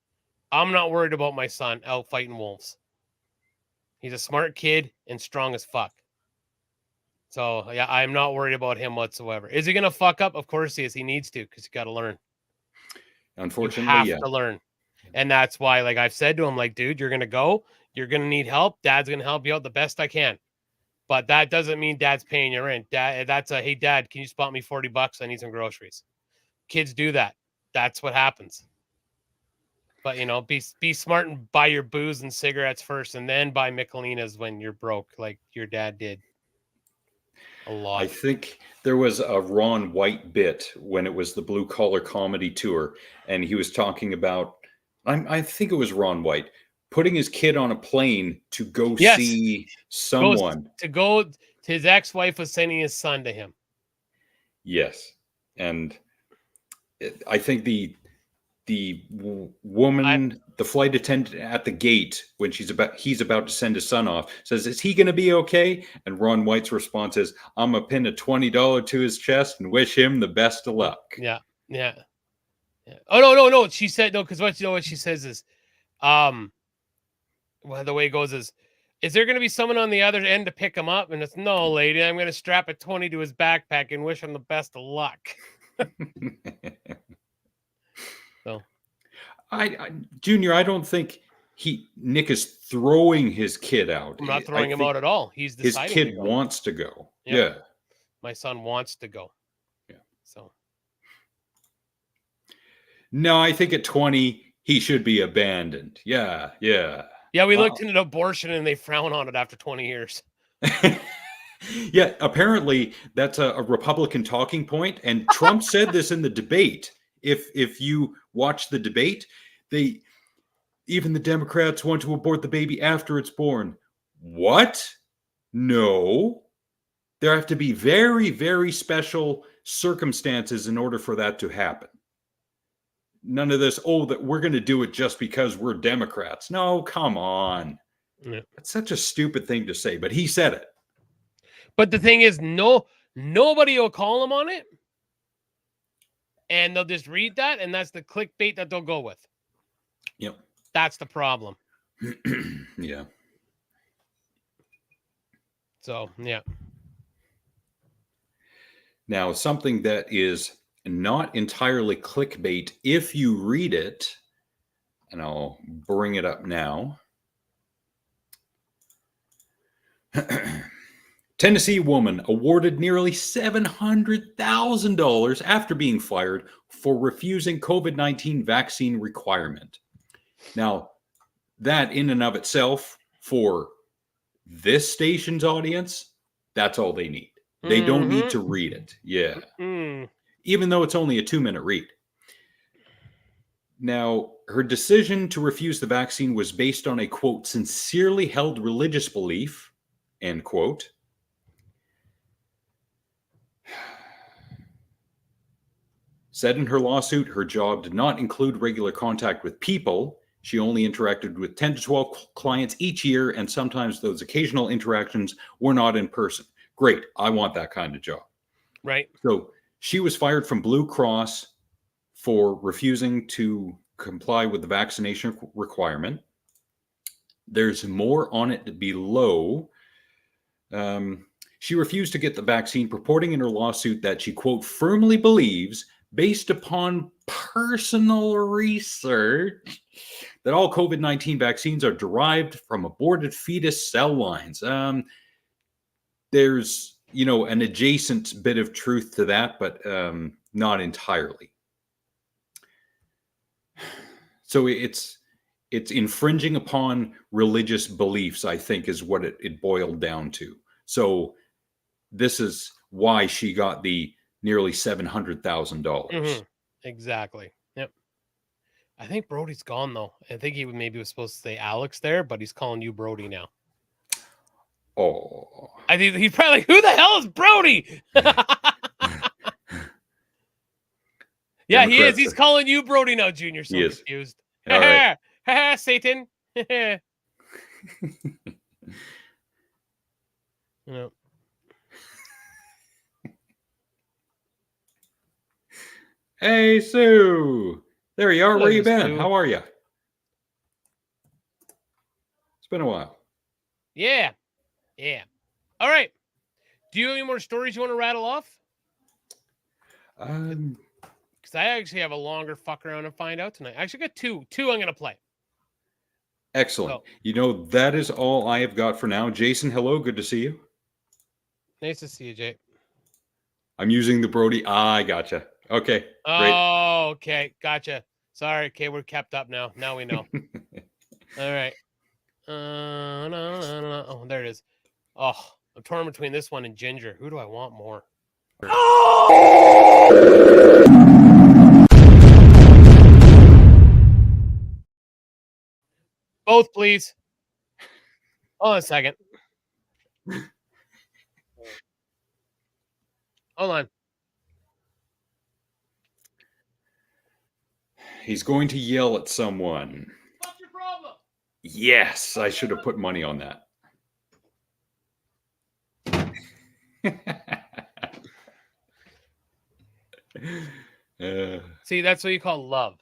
I'm not worried about my son out fighting wolves. He's a smart kid and strong as fuck. So yeah, I'm not worried about him whatsoever. Is he gonna fuck up? Of course he is. He needs to, because you got to learn. Unfortunately, you have to learn, and that's why, like I've said to him, like, dude, you're gonna go. You're going to need help. Dad's going to help you out the best I can. But that doesn't mean Dad's paying your rent. Hey, Dad, can you spot me $40? I need some groceries. Kids do that. That's what happens. But, be smart and buy your booze and cigarettes first, and then buy Michelinas when you're broke, like your dad did. A lot. I think there was a Ron White bit when it was the Blue Collar Comedy Tour, and he was talking about, I think it was Ron White, putting his kid on a plane to go see someone. His ex-wife was sending his son to him. Yes. And I think woman, the flight attendant at the gate, when he's about to send his son off, says, "Is he going to be okay?" And Ron White's response is, "I'm gonna pin a $20 to his chest and wish him the best of luck." Yeah. Oh no. She said no, because what she says is, well, the way it goes is there going to be someone on the other end to pick him up? And it's, "No, lady, I'm going to strap a 20 to his backpack and wish him the best of luck." So, Junior, I don't think Nick is throwing his kid out. I'm not throwing him out at all. He's deciding his kid wants to go. Yep. Yeah. My son wants to go. Yeah. So. No, I think at 20, he should be abandoned. Yeah. Yeah, we looked into abortion and they frown on it after 20 years. Yeah, apparently that's a Republican talking point, and Trump said this in the debate. If you watch the debate, even the Democrats want to abort the baby after it's born. What? No. There have to be very, very special circumstances in order for that to happen. None of this, that we're going to do it just because we're Democrats. No, come on. Yeah. It's such a stupid thing to say, but he said it. But the thing is, nobody will call him on it. And they'll just read that, and that's the clickbait that they'll go with. Yep. That's the problem. Yeah. So, yeah. Now, something that is not entirely clickbait, if you read it, and I'll bring it up now. Tennessee woman awarded nearly $700,000 after being fired for refusing COVID-19 vaccine requirement. Now, that in and of itself, for this station's audience, that's all they need. They don't need to read it. Yeah. Even though it's only a 2-minute read. Now, her decision to refuse the vaccine was based on a, quote, sincerely held religious belief, end quote. Said in her lawsuit, her job did not include regular contact with people. She only interacted with 10 to 12 clients each year, and sometimes those occasional interactions were not in person. Great. I want that kind of job. Right. So she was fired from Blue Cross for refusing to comply with the vaccination requirement. There's more on it below. She refused to get the vaccine, purporting in her lawsuit that she, quote, firmly believes, based upon personal research, that all COVID-19 vaccines are derived from aborted fetus cell lines. There's, an adjacent bit of truth to that, but not entirely. So it's infringing upon religious beliefs, I think, is what it boiled down to. So this is why she got the nearly $700,000. Exactly. Yep. I think Brody's gone, though. I think he maybe was supposed to say Alex there, but he's calling you Brody now. Oh. I think he's probably like, who the hell is Brody? Yeah, he is. He's calling you Brody now, Junior. So confused. All right. Satan. No. Hey, Sue. There you are. Where you been? Sue. How are you? It's been a while. Yeah. All right. Do you have any more stories you want to rattle off? Because I actually have a longer fuck around and find out tonight. I actually got two. I'm going to play. Excellent. So, that is all I have got for now. Jason, hello. Good to see you. Nice to see you, Jay. I'm using the Brody. I gotcha. Okay. Great. Oh, okay. Gotcha. Sorry. Okay, we're kept up now. Now we know. All right. No. Oh, there it is. Oh, I'm torn between this one and Ginger. Who do I want more? Both, please. Hold on a second. Hold on. He's going to yell at someone. What's your problem? Yes, I should have put money on that. See, that's what you call love.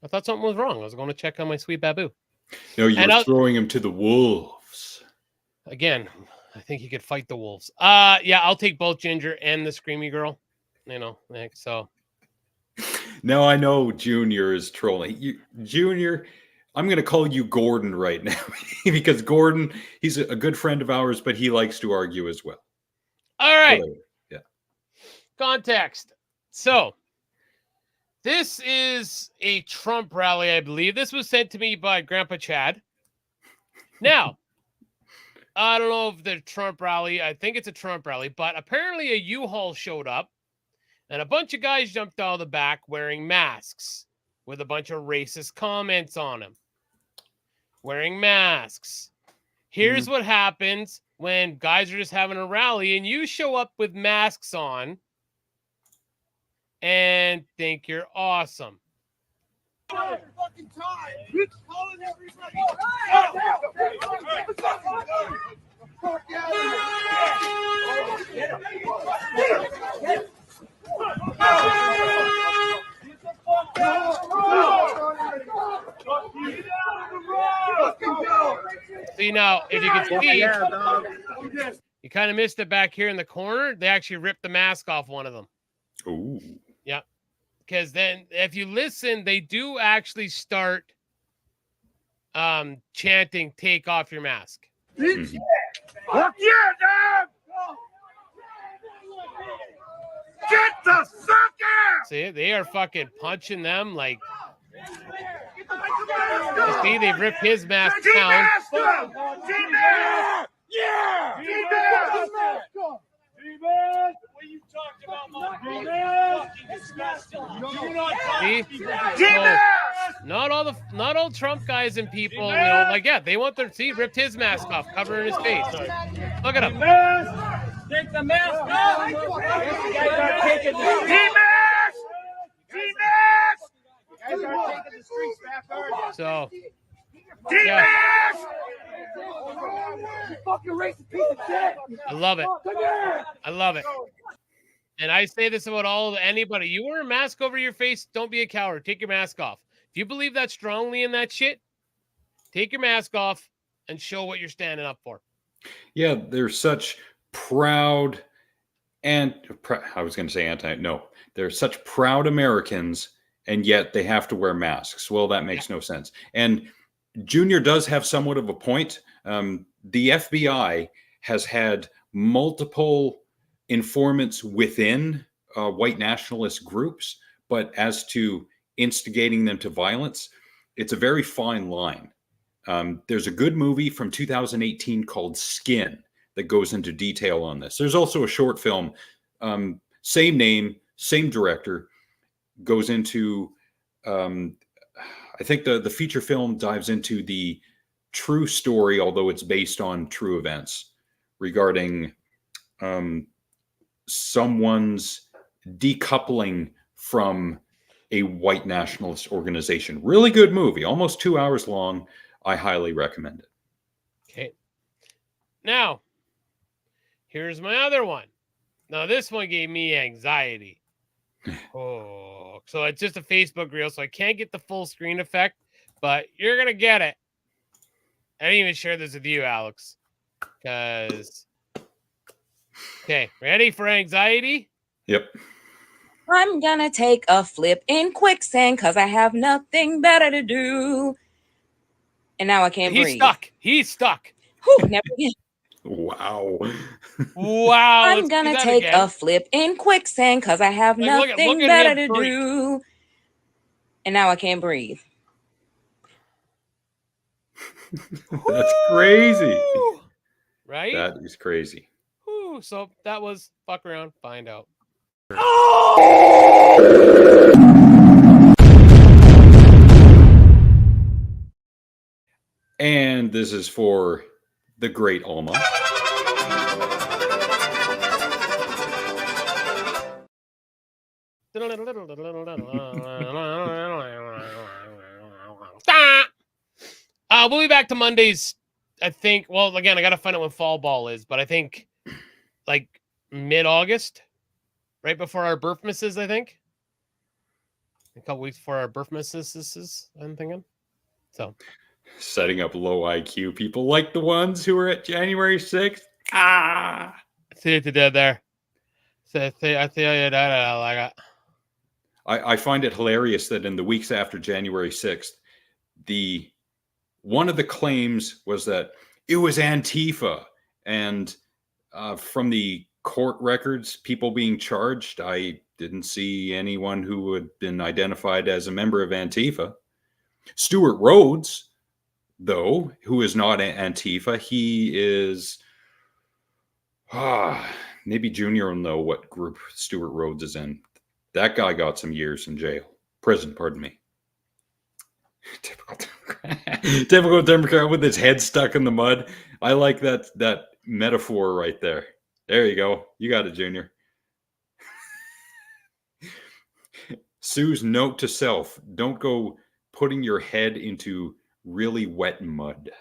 I thought something was wrong. I was going to check on my sweet babu. No, you're throwing him to the wolves. Again, I think he could fight the wolves. Yeah, I'll take both Ginger and the Screamy Girl. You know, so. No, I know Junior is trolling. Junior, I'm going to call you Gordon right now because Gordon, he's a good friend of ours, but he likes to argue as well. All right. Yeah. Context. So, this is a Trump rally, I believe. This was sent to me by Grandpa Chad. Now, I don't know if the Trump rally, I think it's a Trump rally, but apparently a U-Haul showed up and a bunch of guys jumped out of the back wearing masks with a bunch of racist comments on them. Wearing masks. Here's what happens when guys are just having a rally and you show up with masks on and think you're awesome. See, now, if you can see, you kind of missed it back here in the corner. They actually ripped the mask off one of them. Ooh. Yeah. Because then if you listen, they do actually start chanting, "Take off your mask." Mm-hmm. Get the sucker! See, they are fucking punching them like. You see, they ripped his mask down. Yeah! When you talked about my fucking disgusting. See? So, not all Trump guys and people, you know, like, yeah, they want their, see, ripped his mask off, covering his face. Look at him. Take the mask off! You guys are taking the T-mask! T-mask! You guys are taking the streets back. So, T-mask! You fucking racist piece of shit! I love it. I love it. And I say this about anybody. You wear a mask over your face, don't be a coward. Take your mask off. If you believe that strongly in that shit, take your mask off and show what you're standing up for. Yeah, they're such proud and I was going to say they're such proud Americans, and yet they have to wear masks. Well, that makes no sense. And Junior does have somewhat of a point. The FBI has had multiple informants within white nationalist groups, but as to instigating them to violence, it's a very fine line. There's a good movie from 2018 called Skin that goes into detail on this. There's also a short film, same name, same director, goes into, I think the feature film dives into the true story, although it's based on true events, regarding someone's decoupling from a white nationalist organization. Really good movie, almost 2 hours long. I highly recommend it. Okay. Now, here's my other one. Now, this one gave me anxiety. Oh, so it's just a Facebook reel, so I can't get the full screen effect, but you're going to get it. I didn't even share this with you, Alex, because... Okay, ready for anxiety? Yep. I'm gonna take a flip in quicksand because I have nothing better to do. And now I can't breathe. He's stuck. Whew, never again. Wow. Wow. I'm gonna take a flip in quicksand because I have nothing better to do. And now I can't breathe. That's crazy. Right? That is crazy. So that was fuck around, find out. And this is for the great Alma. We'll be back to Mondays, I think. Well, again, I got to find out when fall ball is, but I think like mid-August, right before our birthmasses, I think. A couple weeks before our birthmasses, I'm thinking. So setting up low IQ people like the ones who are at January 6th. See it there. I see you that. I find it hilarious that in the weeks after January 6th, one of the claims was that it was Antifa, and from the court records, people being charged, I didn't see anyone who had been identified as a member of Antifa. Stuart Rhodes, though, who is not Antifa, he is. Maybe Junior will know what group Stuart Rhodes is in. That guy got some years in prison, pardon me. Typical Democrat with his head stuck in the mud. I like that metaphor right there. There you go. You got it, Junior. Sue's note to self: don't go putting your head into really wet mud.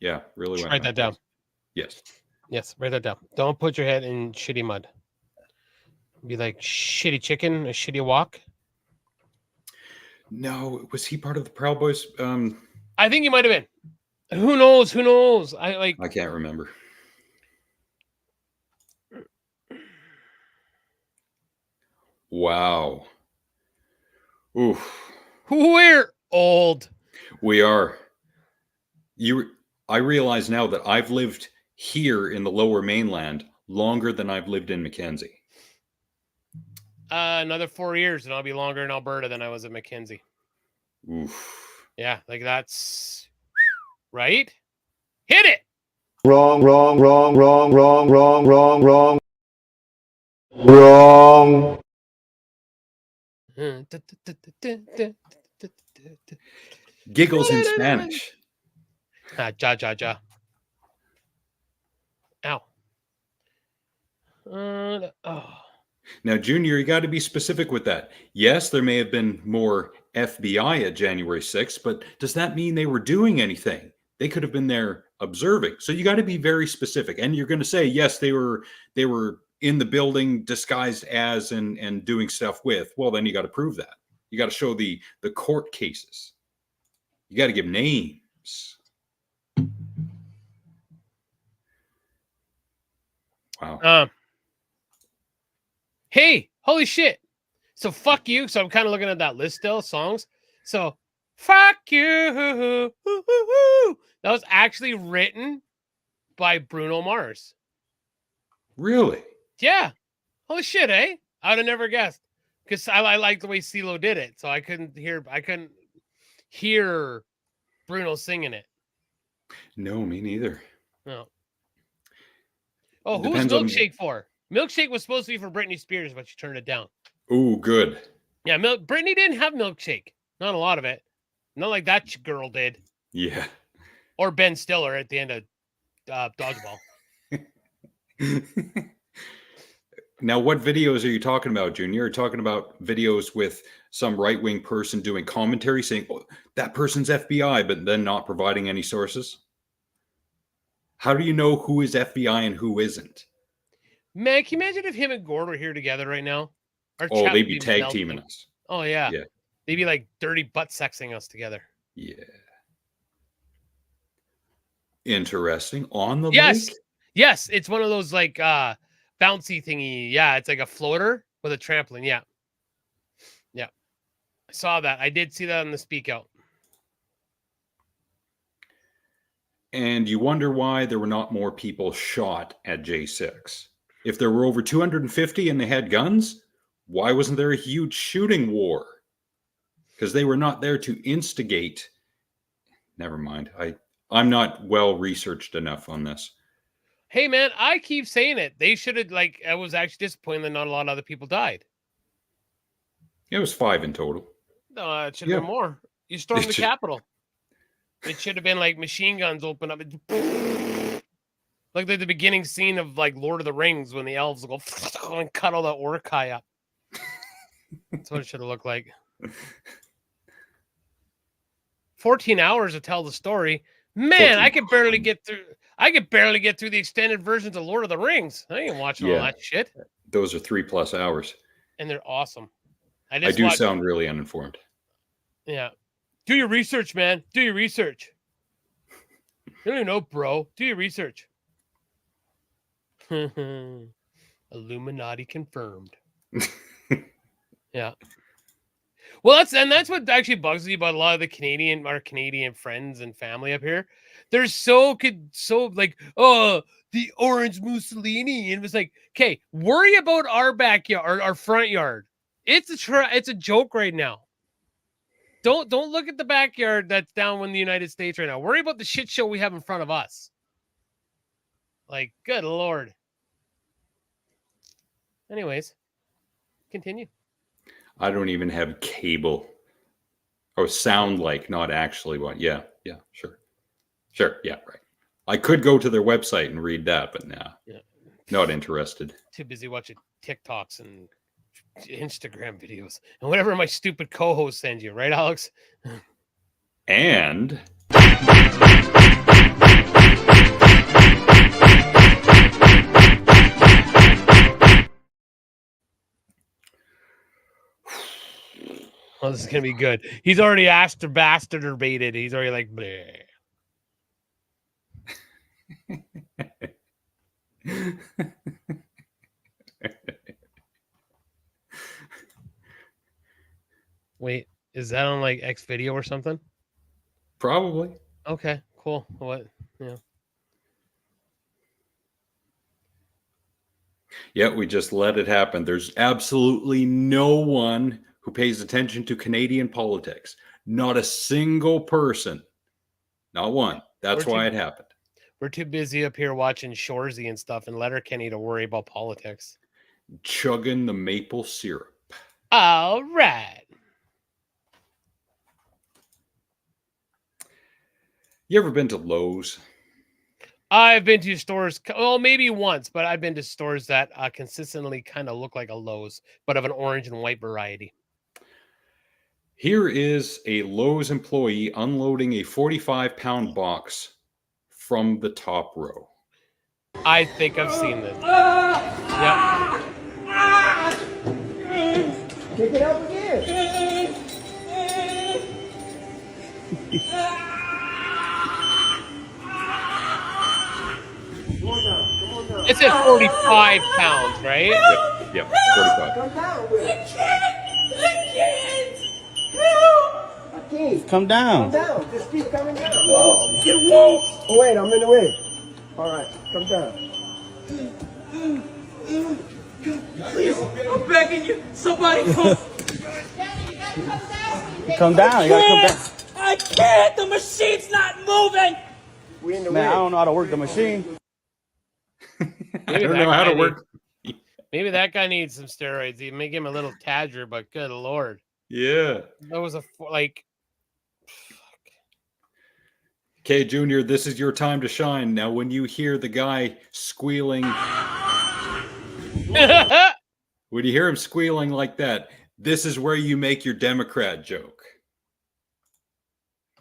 Yeah, really wet. Write that down. Yes. Yes, write that down. Don't put your head in shitty mud. Be like shitty chicken, a shitty walk. No, was he part of the Proud Boys? I think he might have been. Who knows? Who knows? I can't remember. Wow. Oof. We're old. We are. I realize now that I've lived here in the Lower Mainland longer than I've lived in Mackenzie. Another 4 years, and I'll be longer in Alberta than I was at Mackenzie. Oof. Yeah, like that's right. Hit it. Wrong. Giggles in Spanish. Ja. Ow. Now, Junior, you got to be specific with that. Yes, there may have been more FBI at January 6th, but does that mean they were doing anything? They could have been there observing. So you got to be very specific. And you're going to say, yes, they were in the building disguised as and doing stuff with. Well, then you got to prove that. You got to show the court cases. You got to give names. Wow. Hey, holy shit. So fuck you. So I'm kind of looking at that list still, songs. So fuck you. That was actually written by Bruno Mars. Really? Yeah. Holy shit, eh? I would have never guessed. Because I like the way CeeLo did it. So I couldn't hear Bruno singing it. No, me neither. No. Oh, who's Milkshake for? Milkshake was supposed to be for Britney Spears, but she turned it down. Ooh, good. Yeah, Britney didn't have Milkshake. Not a lot of it. Not like that girl did. Yeah. Or Ben Stiller at the end of Dodgeball. Now, what videos are you talking about, Junior? You're talking about videos with some right-wing person doing commentary saying, oh, that person's FBI, but then not providing any sources? How do you know who is FBI and who isn't? Man, can you imagine if him and Gord were here together right now? They'd be tag teaming us. Oh, yeah. Yeah. They'd be like dirty butt sexing us together. Yeah. Interesting. On the lake? Yes, it's one of those like bouncy thingy. Yeah, it's like a floater with a trampoline. Yeah. I saw that. I did see that on the Speak Out. And you wonder why there were not more people shot at J6. If there were over 250 and they had guns, why wasn't there a huge shooting war? Because they were not there to instigate. Never mind. I'm not well researched enough on this. Hey, man, I keep saying it. They should have, I was actually disappointed that not a lot of other people died. It was 5 in total. No, it should have been more. You stormed the Capitol. It should have been like machine guns open up. Like the beginning scene of like Lord of the Rings when the elves go and cuddle the Orkai up. That's what it should have looked like. 14 hours to tell the story. Man, I could barely get through. I could barely get through the extended versions of Lord of the Rings. I ain't watching all that shit. Those are 3+ hours. And they're awesome. I do sound really uninformed. Yeah. Do your research, man. Do your research. You don't even know, bro. Do your research. Illuminati confirmed. Yeah. Well, that's what actually bugs me about a lot of our Canadian friends and family up here. They're so like, oh, the orange Mussolini, and it was like, okay, worry about our backyard, our front yard. It's a joke right now. Don't look at the backyard that's down in the United States right now. Worry about the shit show we have in front of us. Like, good Lord. Anyways, continue. I don't even have cable. Oh, sound like, not actually what. Yeah, sure. Yeah, right. I could go to their website and read that, but nah. Yeah. Not interested. Too busy watching TikToks and Instagram videos and whatever my stupid co-host sends you, right, Alex? And oh, this is gonna be good. He's already asked or bastard or baited. He's already like, bleh. Wait, is that on like X video or something? Probably. Okay, cool. What? Yeah. Yeah, we just let it happen. There's absolutely no one who pays attention to Canadian politics. Not a single person. Not one. That's why it happened. We're too busy up here watching Shoresy and stuff and Letterkenny to worry about politics. Chugging the maple syrup. All right. You ever been to Lowe's? I've been to stores, well, maybe once, but I've been to stores that consistently kind of look like a Lowe's, but of an orange and white variety. Here is a Lowe's employee unloading a 45-pound box from the top row. I think I've seen this. Yep. Pick it up again. It's at 45 pounds, right? Yep, 45. Come down with it. Come down. Come down. Just keep coming down. Whoa, get a wall. Oh, wait, I'm in the way. All right, come down. Please, I'm begging you. Somebody come. Come down. You gotta come down. I can't. The machine's not moving. We in the Man, way. I don't know how to work the machine. I don't know how to work. Maybe that guy needs some steroids. You make him a little tadger, but good Lord. Yeah. That was like. Okay, Junior, this is your time to shine. Now, when you hear the guy squealing, when you hear him squealing like that, this is where you make your Democrat joke.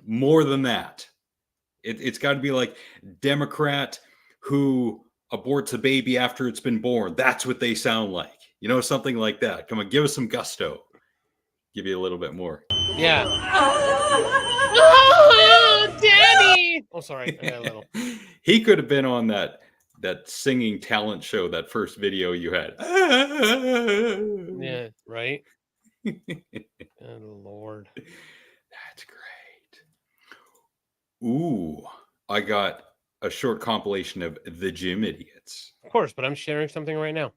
More than that. It's got to be like Democrat who aborts a baby after it's been born. That's what they sound like. You know, something like that. Come on, give us some gusto. Give you a little bit more. Yeah. Oh, Danny! Oh, sorry. I got a little. He could have been on that singing talent show, that first video you had. Yeah, right? Good Lord. That's great. Ooh, I got a short compilation of the Gym Idiots. Of course, but I'm sharing something right now.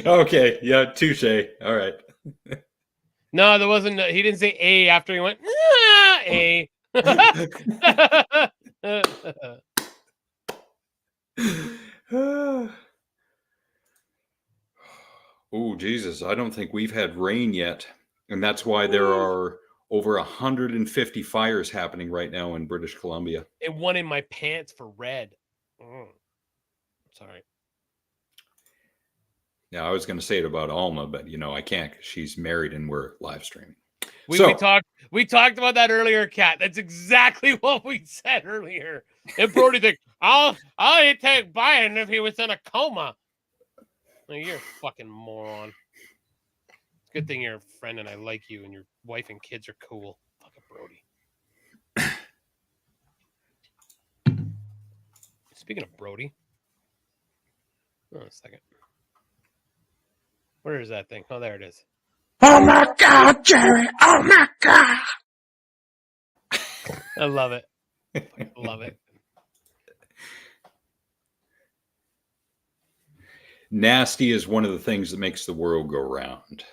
Okay, yeah, touche. All right. No, there wasn't. He didn't say A after he went A. Oh, Jesus. I don't think we've had rain yet. And that's why there are over 150 fires happening right now in British Columbia. And one in my pants for red. Sorry. Yeah, I was going to say it about Alma, but I can't because she's married and we're live streaming. We talked about that earlier, Kat. That's exactly what we said earlier. And Brody think, I'll take Biden if he was in a coma. No, you're a fucking moron. It's a good thing you're a friend and I like you and your wife and kids are cool. Fucking Brody. Speaking of Brody. Oh, a second. Where is that thing? Oh, there it is. Oh my God, Jerry! Oh my God! I love it. I love it. Nasty is one of the things that makes the world go round.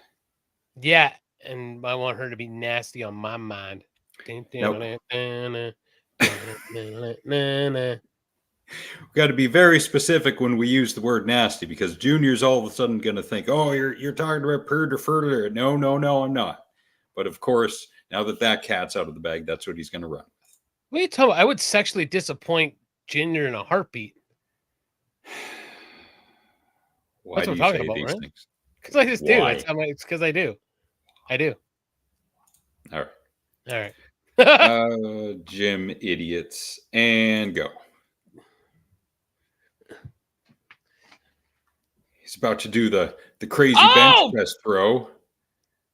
Yeah, and I want her to be nasty on my mind. Nope. We've got to be very specific when we use the word nasty because Junior's all of a sudden going to think, oh, you're talking about purder further. No, I'm not. But of course, now that cat's out of the bag, that's what he's going to run with. What are you talking about? I would sexually disappoint Junior in a heartbeat. Why that's do what you I'm say talking about, these right? things? Because I just do. Why? It's because I do. I do. All right. Jim idiots and go. He's about to do the crazy bench press throw.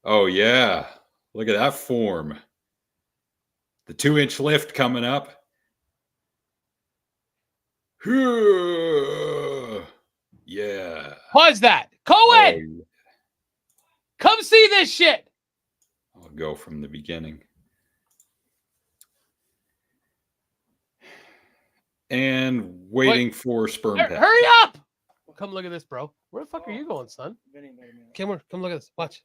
Oh yeah. Look at that form. The 2-inch lift coming up. Yeah. Pause that. Cohen! Come see this shit. I'll go from the beginning. And waiting for sperm pack. Hurry up! Come look at this, bro. Where the fuck are you going, son? Come look at this. Watch.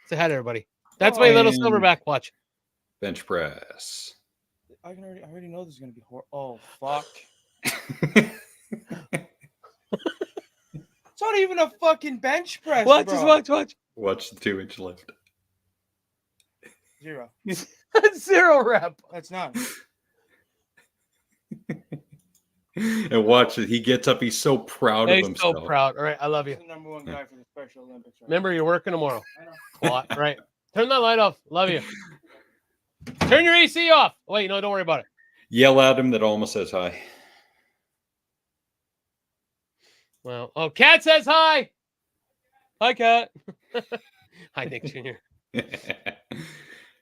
Say hi to everybody. That's my little silverback. Watch. Bench press. I already know this is gonna be oh fuck. It's not even a fucking bench press. Watch. Watch the 2-inch lift. 0. 0 rep. That's not. And watch it. He gets up. He's so proud of himself. So proud. All right, I love you. He's the number 1 guy for the Special Olympics. Right? Remember, you're working tomorrow. All right. Turn that light off. Love you. Turn your AC off. Wait, no, don't worry about it. Yell at him that Alma says hi. Well, Kat says hi. Hi, Kat. Hi, Nick Jr.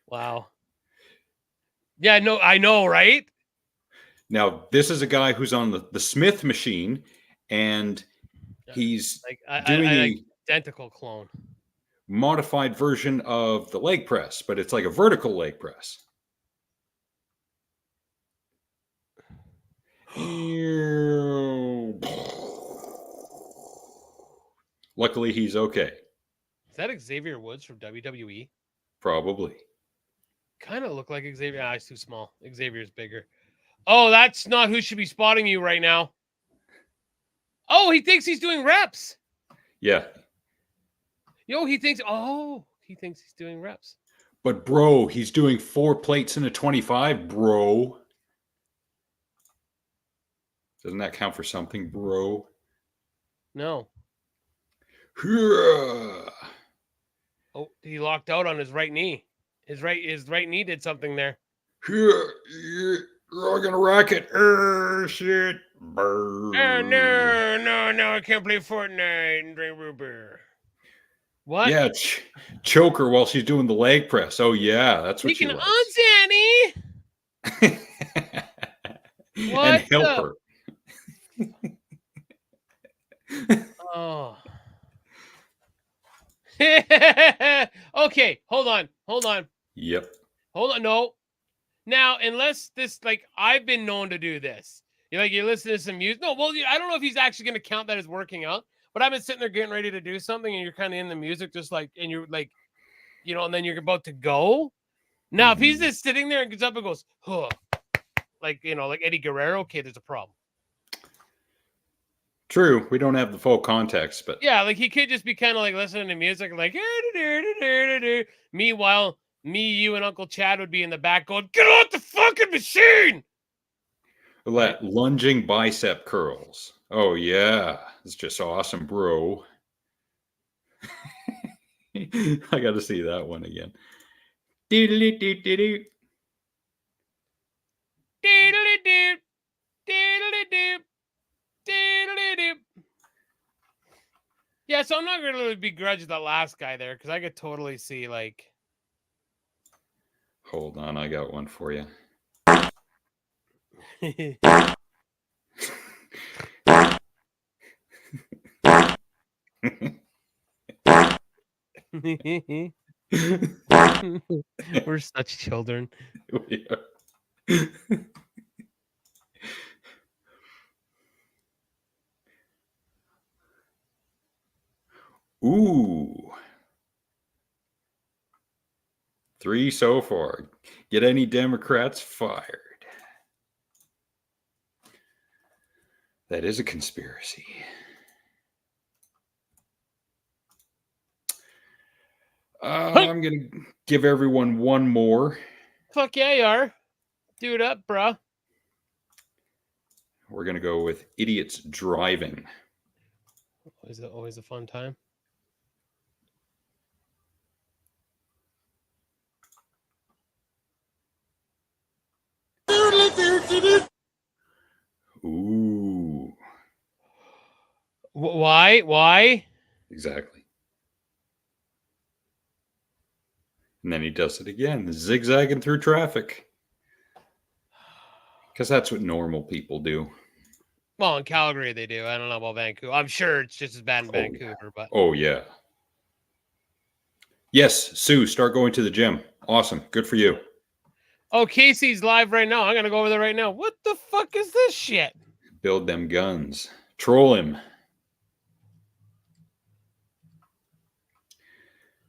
Wow. Yeah, no, I know, right? Now, this is a guy who's on the Smith machine, and he's doing an identical clone. Modified version of the leg press, but it's like a vertical leg press. Luckily, he's okay. Is that Xavier Woods from WWE? Probably. Kind of look like Xavier. He's too small. Xavier's bigger. Oh, that's not who should be spotting you right now. Oh, he thinks he's doing reps. Yeah. He thinks he's doing reps. But bro, he's doing 4 plates in a 25, bro. Doesn't that count for something, bro? No. Oh, he locked out on his right knee. His right knee did something there. You're all gonna rack it. Shit. Oh, no, I can't play Fortnite and drink root beer. What? Yeah, choke her while she's doing the leg press. Oh, yeah, that's what she likes. Danny. And help her. Oh. Okay, hold on. Yep. Hold on, no. Now, unless this, I've been known to do this. You listen to some music. No, well, I don't know if he's actually going to count that as working out. But I've been sitting there getting ready to do something, and you're kind of in the music, just and you're and then you're about to go. Now, if he's just sitting there and gets up and goes, huh, like Eddie Guerrero, okay, there's a problem. True, we don't have the full context, but yeah, like he could just be kind of like listening to music, like. Meanwhile, me, you, and Uncle Chad would be in the back going, "Get off the fucking machine!" That lunging bicep curls. Oh yeah, it's just awesome, bro. I got to see that one again. Doodly-doo-doo-doo. Doodly-doo. Doodly-doo. Doodly-doo. Yeah, so I'm not going to really begrudge the last guy there because I could totally see, like... Hold on, I got one for you. We're such children. We are. Ooh. 3 so far. Get any Democrats fired. That is a conspiracy. I'm going to give everyone one more. Fuck yeah, you are. Do it up, bro. We're going to go with idiots driving. Is it always a fun time? Ooh. Why? Why? Exactly. And then he does it again, zigzagging through traffic. Because that's what normal people do. Well, in Calgary they do. I don't know about Vancouver. I'm sure it's just as bad in Vancouver, but... Oh, yeah. Yes, Sue, start going to the gym. Awesome. Good for you. Oh, Casey's live right now. I'm going to go over there right now. What the fuck is this shit? Build them guns. Troll him.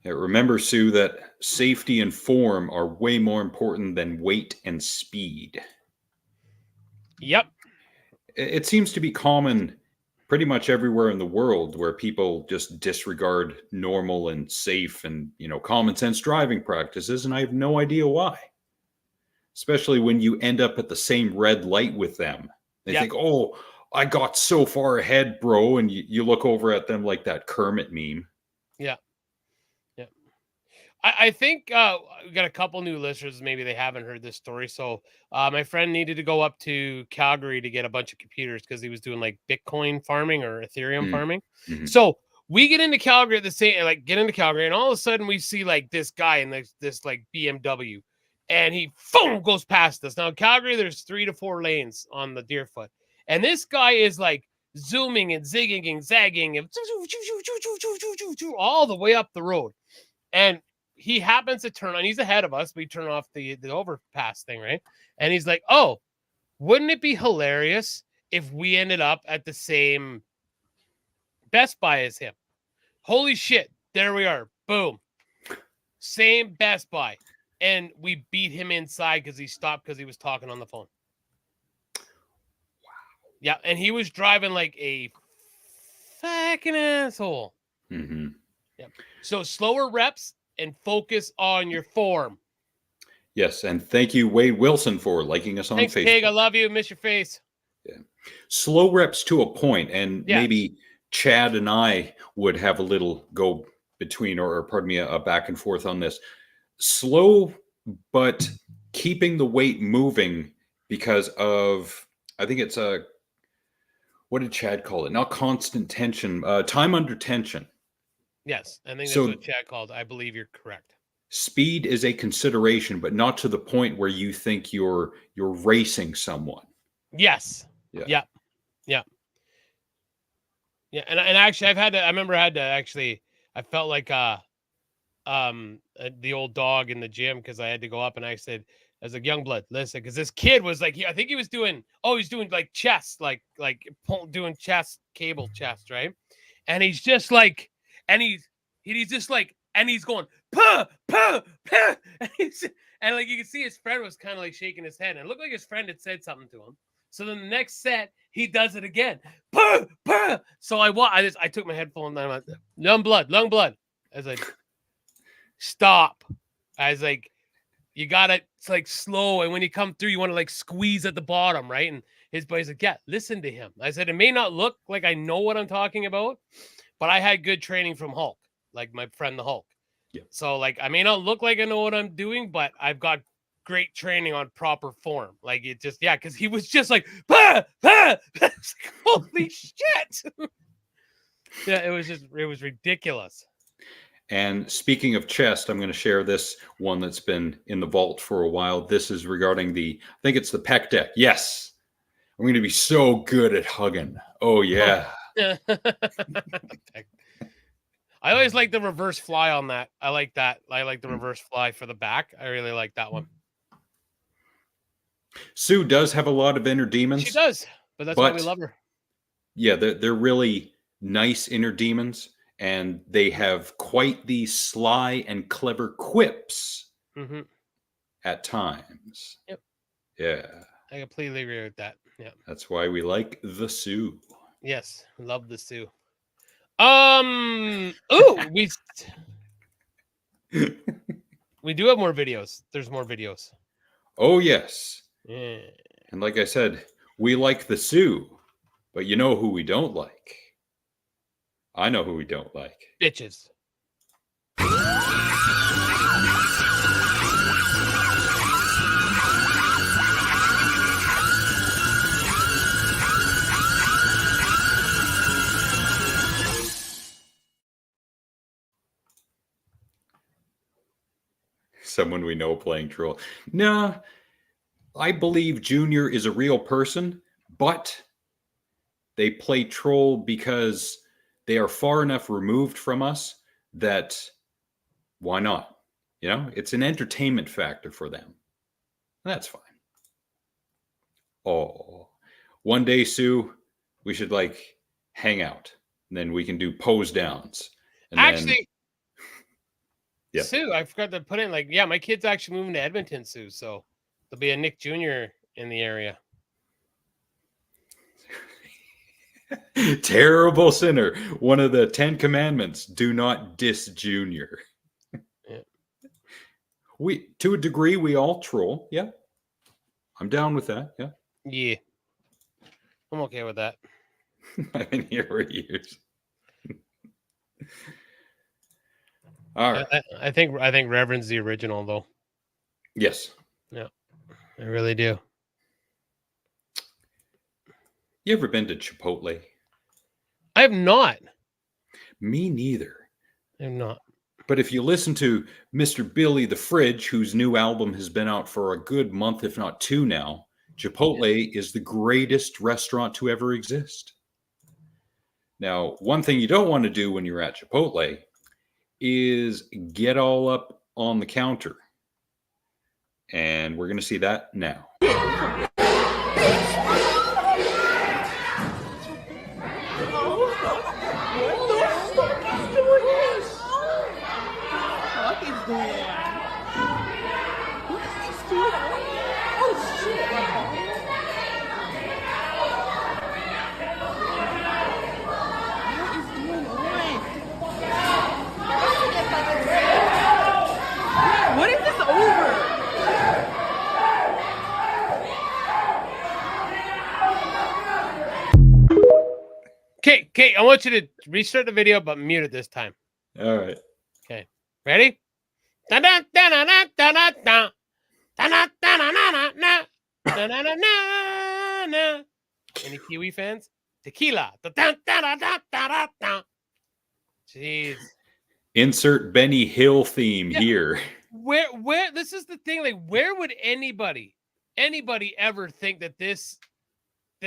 Yeah, remember, Sue, that safety and form are way more important than weight and speed. Yep. It seems to be common pretty much everywhere in the world where people just disregard normal and safe and, common sense driving practices, and I have no idea why. Especially when you end up at the same red light with them. They think, oh, I got so far ahead, bro. And you look over at them like that Kermit meme. Yeah. Yeah. I think we got a couple new listeners. Maybe they haven't heard this story. So my friend needed to go up to Calgary to get a bunch of computers because he was doing like Bitcoin farming or Ethereum farming. Mm-hmm. So we get into Calgary at the same, and all of a sudden we see like this guy in this like BMW. And he goes past us. Now in Calgary, there's 3 to 4 lanes on the Deerfoot. And this guy is like zooming and zigging and zagging and all the way up the road. And he happens to turn on. He's ahead of us. We turn off the overpass thing, right? And he's like, oh, wouldn't it be hilarious if we ended up at the same Best Buy as him? Holy shit. There we are. Boom. Same Best Buy. And we beat him inside because he stopped because he was talking on the phone. Wow. Yeah, and he was driving like a fucking asshole. Mm-hmm. Yeah. So slower reps and focus on your form. Yes, and thank you, Wade Wilson, for liking us on Thanks, Facebook. Pig. I love you. Miss your face. Yeah. Slow reps to a point, and maybe Chad and I would have a little go between, or pardon me, a back and forth on this. Slow, but keeping the weight moving because of, I think it's what did Chad call it? Not constant tension, time under tension. Yes, I think that's what Chad called. I believe you're correct. Speed is a consideration, but not to the point where you think you're racing someone. Yes. Yeah. And actually, I felt like the old dog in the gym because I had to go up and I said, as a young blood, listen, because this kid was like, I think he was doing like chest, like doing chest, cable chest, right? And he's just like, and he's just like, and he's going, puh, puh, puh. And like, you can see his friend was kind of like shaking his head. And it looked like his friend had said something to him. So then the next set, he does it again. Puh, puh. So I took my headphone and I went, lung blood. I was like, stop. I was like, you gotta, it's like slow. And when you come through, you want to like squeeze at the bottom, right? And his buddy's like, yeah, listen to him. I said, it may not look like I know what I'm talking about, but I had good training from Hulk, like my friend the Hulk. Yeah. So like, I may not look like I know what I'm doing, but I've got great training on proper form. Like it just, yeah, because he was just like, bah, bah. Holy shit. Yeah, it was ridiculous. And speaking of chest, I'm going to share this one that's been in the vault for a while. This is regarding I think it's the pec deck. Yes. I'm going to be so good at hugging. Oh, yeah. I always like the reverse fly on that. I like that. I like the reverse fly for the back. I really like that one. Sue does have a lot of inner demons. She does, but that's why we love her. Yeah, they're really nice inner demons. And they have quite the sly and clever quips at times. Yep. Yeah. I completely agree with that. Yeah. That's why we like the Sioux. Yes, love the Sioux. We do have more videos. There's more videos. Oh, yes. Yeah. And like I said, we like the Sioux, but you know who we don't like? I know who we don't like. Bitches. Someone we know playing troll. Nah, I believe Junior is a real person, but they play troll because they are far enough removed from us that why not? You know, it's an entertainment factor for them. That's fine. Oh, one day, Sue, we should like hang out. And then we can do pose downs. And actually, yeah. Sue, I forgot to put in like, yeah, my kid's actually moving to Edmonton, Sue. So there'll be a Nick Jr. in the area. Terrible sinner. One of the 10 commandments, do not diss Junior. Yeah. To a degree, we all troll. Yeah. I'm down with that. Yeah. Yeah. I'm okay with that. I've been here for years. All right. I think Reverend's the original though. Yes. Yeah. I really do. You ever been to Chipotle? I have not. Me neither. I have not. But if you listen to Mr. Billy the Fridge, whose new album has been out for a good month, if not 2 now, Chipotle is the greatest restaurant to ever exist. Now, one thing you don't want to do when you're at Chipotle is get all up on the counter. And we're going to see that now. What is this over? Okay, I want you to restart the video, but mute it this time. All right. Okay, ready? Any Kiwi fans? Tequila. Jeez. Insert Benny Hill theme here. Where this is the thing, like where would anybody ever think that this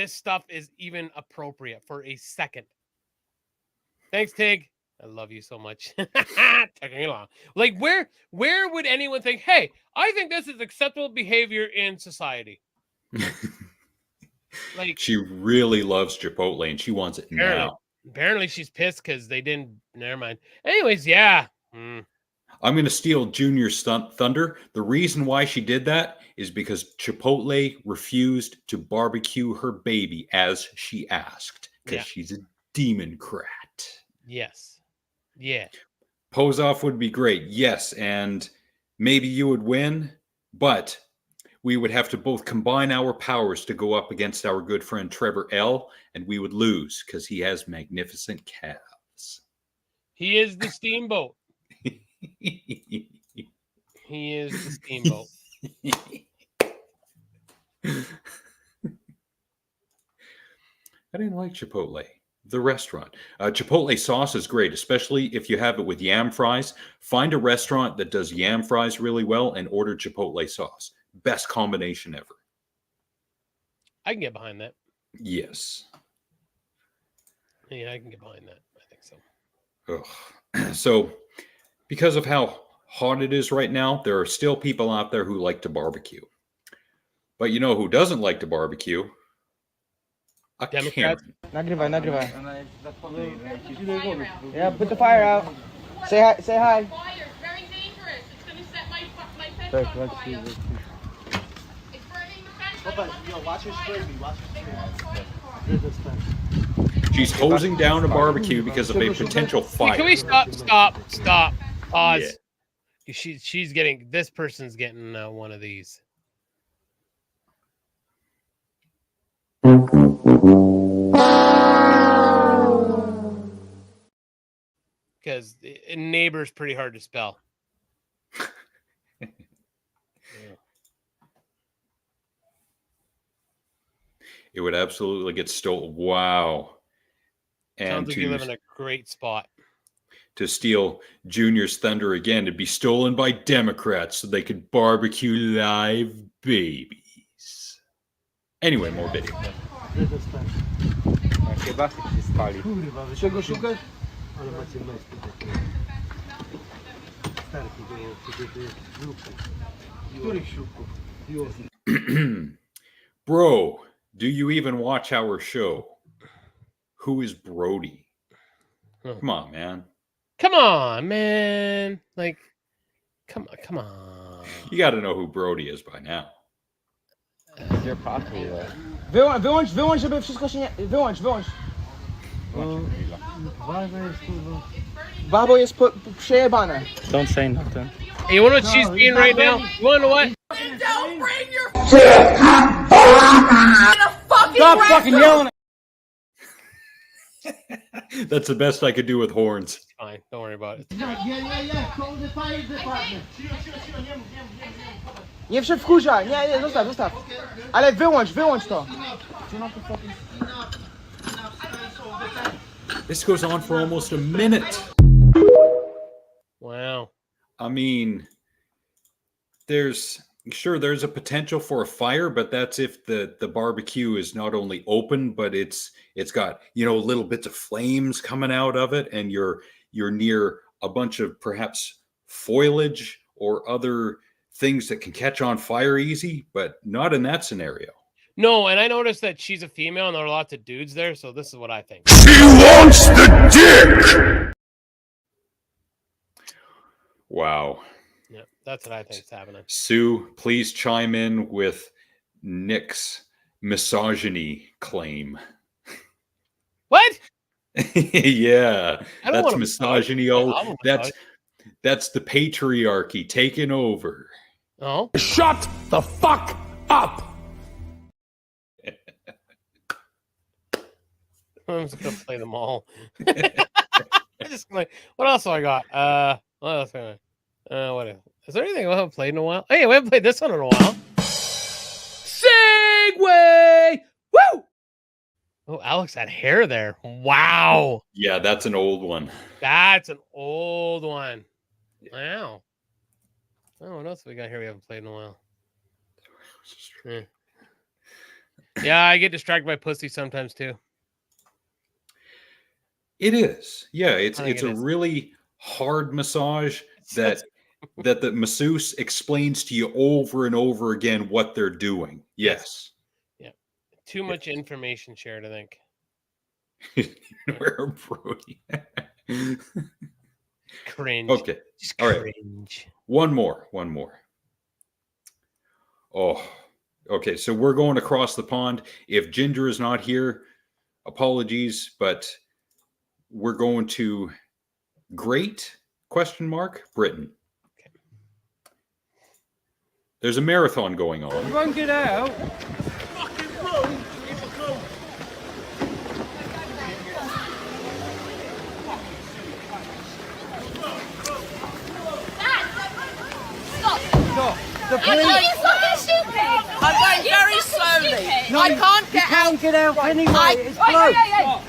stuff is even appropriate for a second? Thanks, Tig. I love you so much. Taking me long. Like where would anyone think, hey, I think this is acceptable behavior in society? Like she really loves Chipotle and she wants it now. Apparently she's pissed because they didn't. Never mind. Anyways, yeah. I'm going to steal Junior's thunder. The reason why she did that is because Chipotle refused to barbecue her baby as she asked, because she's a demon crat. Yes. Yeah. Pose off would be great. Yes, and maybe you would win, but we would have to both combine our powers to go up against our good friend Trevor L, and we would lose because he has magnificent calves. He is the steamboat. He is the steamboat. I didn't like Chipotle, the restaurant. Chipotle sauce is great, especially if you have it with yam fries. Find a restaurant that does yam fries really well and order Chipotle sauce. Best combination ever. I can get behind that. Yes. Yeah, I can get behind that. I think so. Ugh. So, because of how hot it is right now, there are still people out there who like to barbecue. But you know who doesn't like to barbecue? A Karen. Nagrywaj. Yeah, put the fire out. Say hi. Say hi. Fire, very dangerous. It's gonna set my fence. Let's see. It's burning the fence. Yo, watch her spray me. Watch her She's hosing down a barbecue because of a potential fire. Can we stop? Pause. Yeah. She's getting, this person's getting one of these. Because neighbor's pretty hard to spell. It would absolutely get stolen. Wow. And sounds like you live in a great spot. To steal Junior's thunder again, to be stolen by Democrats so they could barbecue live babies. Anyway, more video. Kurwa, wy czego szukasz? Ale macie męskie takie. Starki, których śrubków? Bro, do you even watch our show? Who is Brody? Come on, man. Come on, man. Like, come on. You got to know who Brody is by now. You're popular. Wyłącz, żeby wszystko się nie... Wyłącz. Babo jest przejebane. Don't say nothing. Hey, you want what she's being right now? You want to know what? Don't bring your Stop fucking yelling. That's the best I could do with horns. It's fine. Don't worry about it. Yeah. Call the fire department. Nie wkurzaj. Nie, zostaw. Ale wyłącz to. This goes on for almost a minute. Wow. I mean, there's a potential for a fire, but that's if the barbecue is not only open, but it's got, little bits of flames coming out of it, and you're near a bunch of perhaps foliage or other things that can catch on fire easy, but not in that scenario. No, and I noticed that she's a female and there are lots of dudes there, so this is what I think. She wants the dick! Wow. Yeah, that's what I think is happening. Sue, please chime in with Nick's misogyny claim. What? Yeah, I don't that's want misogyny. That's the patriarchy taking over. Oh, shut the fuck up! I'm just gonna play them all. What else do I got? What else? What else? Is there anything I haven't played in a while? Hey, we haven't played this one in a while. Segway! Woo! Oh, Alex had hair there. Wow. Yeah, that's an old one. That's an old one. Wow. Oh, what else have we got here we haven't played in a while? Yeah, I get distracted by pussy sometimes too. It is. Yeah, it's a really hard massage that the masseuse explains to you over and over again what they're doing. Yes. Yeah. Too much information shared, I think. Where Brody? Cringe. Okay. Just All right. cringe. One more. Oh, okay. So we're going across the pond. If Ginger is not here, apologies, but we're going to Great Britain. Okay. There's a marathon going on. You won't get out. Stop. The Are you police. fucking stupid? I'm going very slowly. No, I can't get out. Can't get out anyway. It's Wait, closed.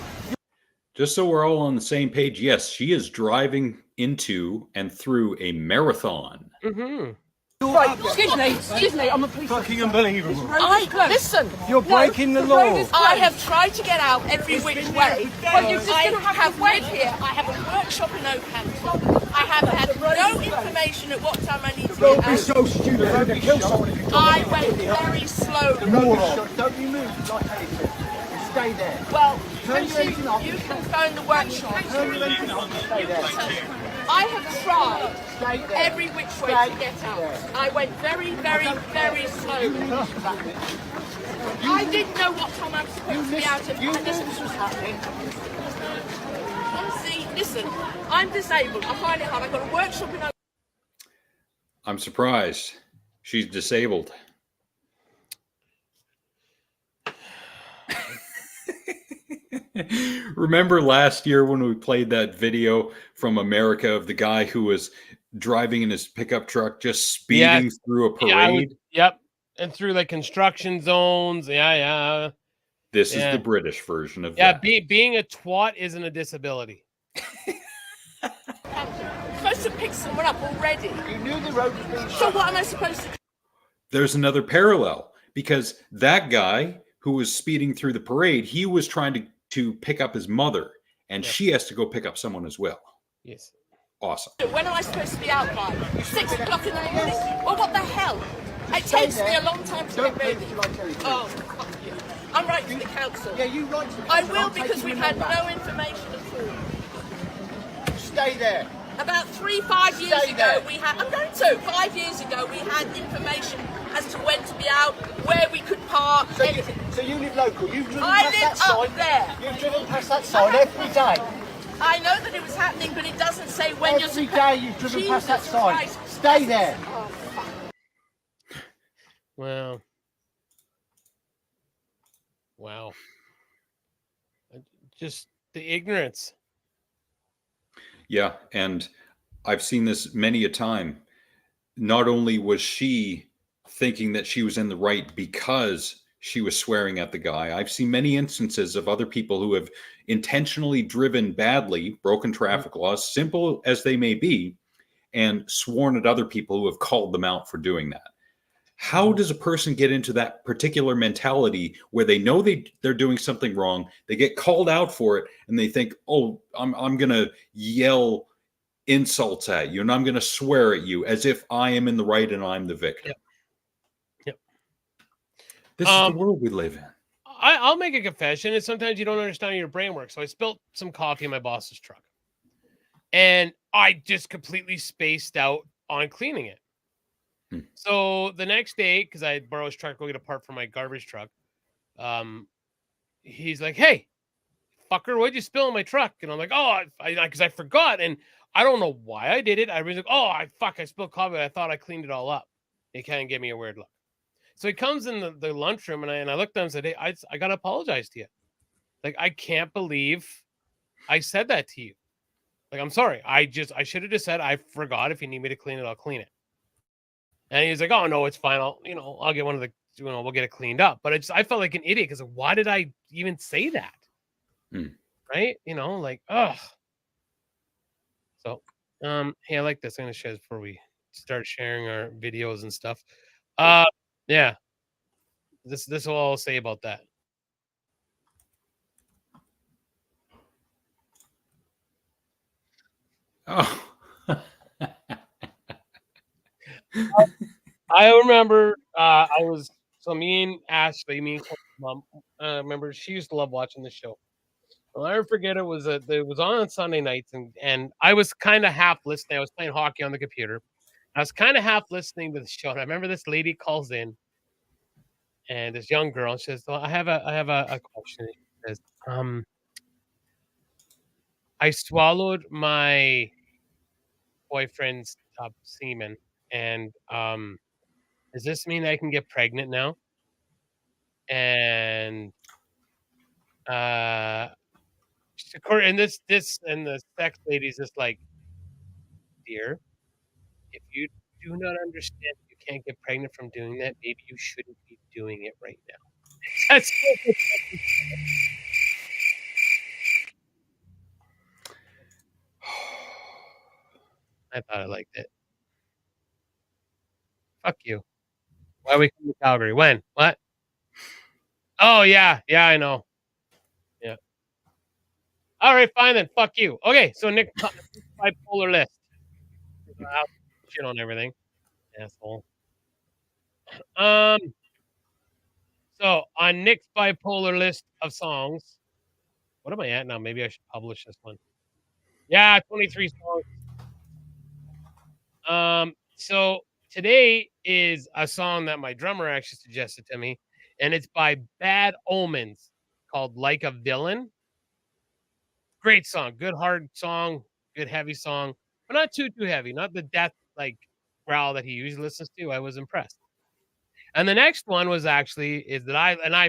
Just so we're all on the same page, yes, she is driving into and through a marathon. Mm-hmm. Right, excuse me, I'm a police Fucking unbelievable. Listen. You're breaking the law. I have tried to get out every which way. Well, you're just going to have lived here. I have a workshop in Oakhampton. I have had no information at what time I need to Don't get be out. so stupid. You're going to kill someone if you I went very slowly. Don't you move. It's not anything. Stay there. Well, Turn your engine off. you can phone the workshop. Turn your engine off and stay there. I have tried every which way to get out. I went very, very, very slowly. I didn't know what time I was supposed to be out of. You knew this was happening. Honestly, listen, I'm disabled. I find it hard. I've got a workshop in. I'm surprised. She's disabled. Remember last year when we played that video from America of the guy who was driving in his pickup truck just speeding through a parade? Yep. And through like construction zones. Yeah. This is the British version of that. Yeah, being a twat isn't a disability. I'm supposed to pick someone up already. You knew the road was being So what am I supposed to do? There's another parallel because that guy who was speeding through the parade, he was trying to pick up his mother, and she has to go pick up someone as well. Yes. Awesome. When am I supposed to be out by? 6 o'clock in the morning? Well, what the hell? It takes me a long time to get ready. Oh, fuck you. I'm writing to the council. Yeah, you write to the I council. will I'll because take we've you had back. no information at all. Stay there. About 5 years Stay ago, there. we had. I'm going to. 5 years ago, we had information as to when to be out, where we could park, everything. So you live local. You've driven I past live that sign. up there. You've driven past that sign every day. I know that it was happening, but it doesn't say when you're Every supposed. day you've driven past that Jesus sign. Christ. Stay there. Oh, fuck. Wow. Just the ignorance. Yeah, and I've seen this many a time. Not only was she thinking that she was in the right because she was swearing at the guy, I've seen many instances of other people who have intentionally driven badly, broken traffic laws, simple as they may be, and sworn at other people who have called them out for doing that. How does a person get into that particular mentality where they know they're doing something wrong, they get called out for it, and they think, oh, I'm going to yell insults at you and I'm going to swear at you as if I am in the right and I'm the victim? Yep. This is the world we live in. I'll make a confession, and sometimes you don't understand how your brain works. So I spilled some coffee in my boss's truck, and I just completely spaced out on cleaning it. So the next day, because I borrowed his truck to go get a part for my garbage truck, he's like, "Hey, fucker, what'd you spill in my truck?" And I'm like, "Oh, because I forgot, and I don't know why I did it." I was like, "Oh, I spilled coffee. I thought I cleaned it all up." He kind of gave me a weird look. So he comes in the lunchroom, and I looked at him and said, "Hey, I gotta apologize to you. Like, I can't believe I said that to you. Like, I'm sorry. I should have just said I forgot. If you need me to clean it, I'll clean it." And he's like, "Oh no, it's fine. I'll get one of the, we'll get it cleaned up." But I felt like an idiot because why did I even say that? Right? Like, ugh. So, hey, I like this. I'm gonna share this before we start sharing our videos and stuff. Yeah. This is all I'll say about that. Oh. I remember me and Ashley, me and Court's mom, remember she used to love watching the show. I'll never forget it was on Sunday nights, and I was kind of half listening. I was playing hockey on the computer. I was kind of half listening to the show, and I remember this lady calls in, and this young girl says, well, I have a question. She says, I swallowed my boyfriend's semen, and does this mean I can get pregnant now? And and the sex lady's just like, dear, if you do not understand you can't get pregnant from doing that, maybe you shouldn't be doing it right now. That's I thought I liked it. Fuck you. Why are we coming to Calgary? When? What? Oh, yeah. Yeah, I know. Yeah. All right, fine then. Fuck you. Okay, so Nick, bipolar list. Shit on everything. Asshole. So on Nick's bipolar list of songs, what am I at now? Maybe I should publish this one. Yeah, 23 songs. So today is a song that my drummer actually suggested to me, and it's by Bad Omens called Like a Villain. Great song, good hard song, good heavy song, but not too heavy, not the death like growl that he usually listens to. I was impressed. And the next one was I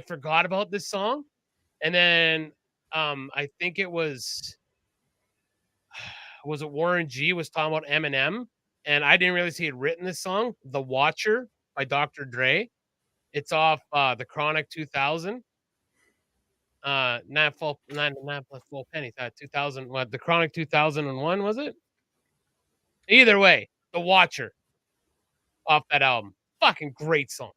forgot about this song, and then I think it was it Warren G was talking about Eminem, and I didn't really see he had written this song, The Watcher by Dr. Dre. It's off the Chronic 2000. 9 plus 4 pennies. 2000. What, the Chronic 2001 was it? Either way, The Watcher off that album. Fucking great song.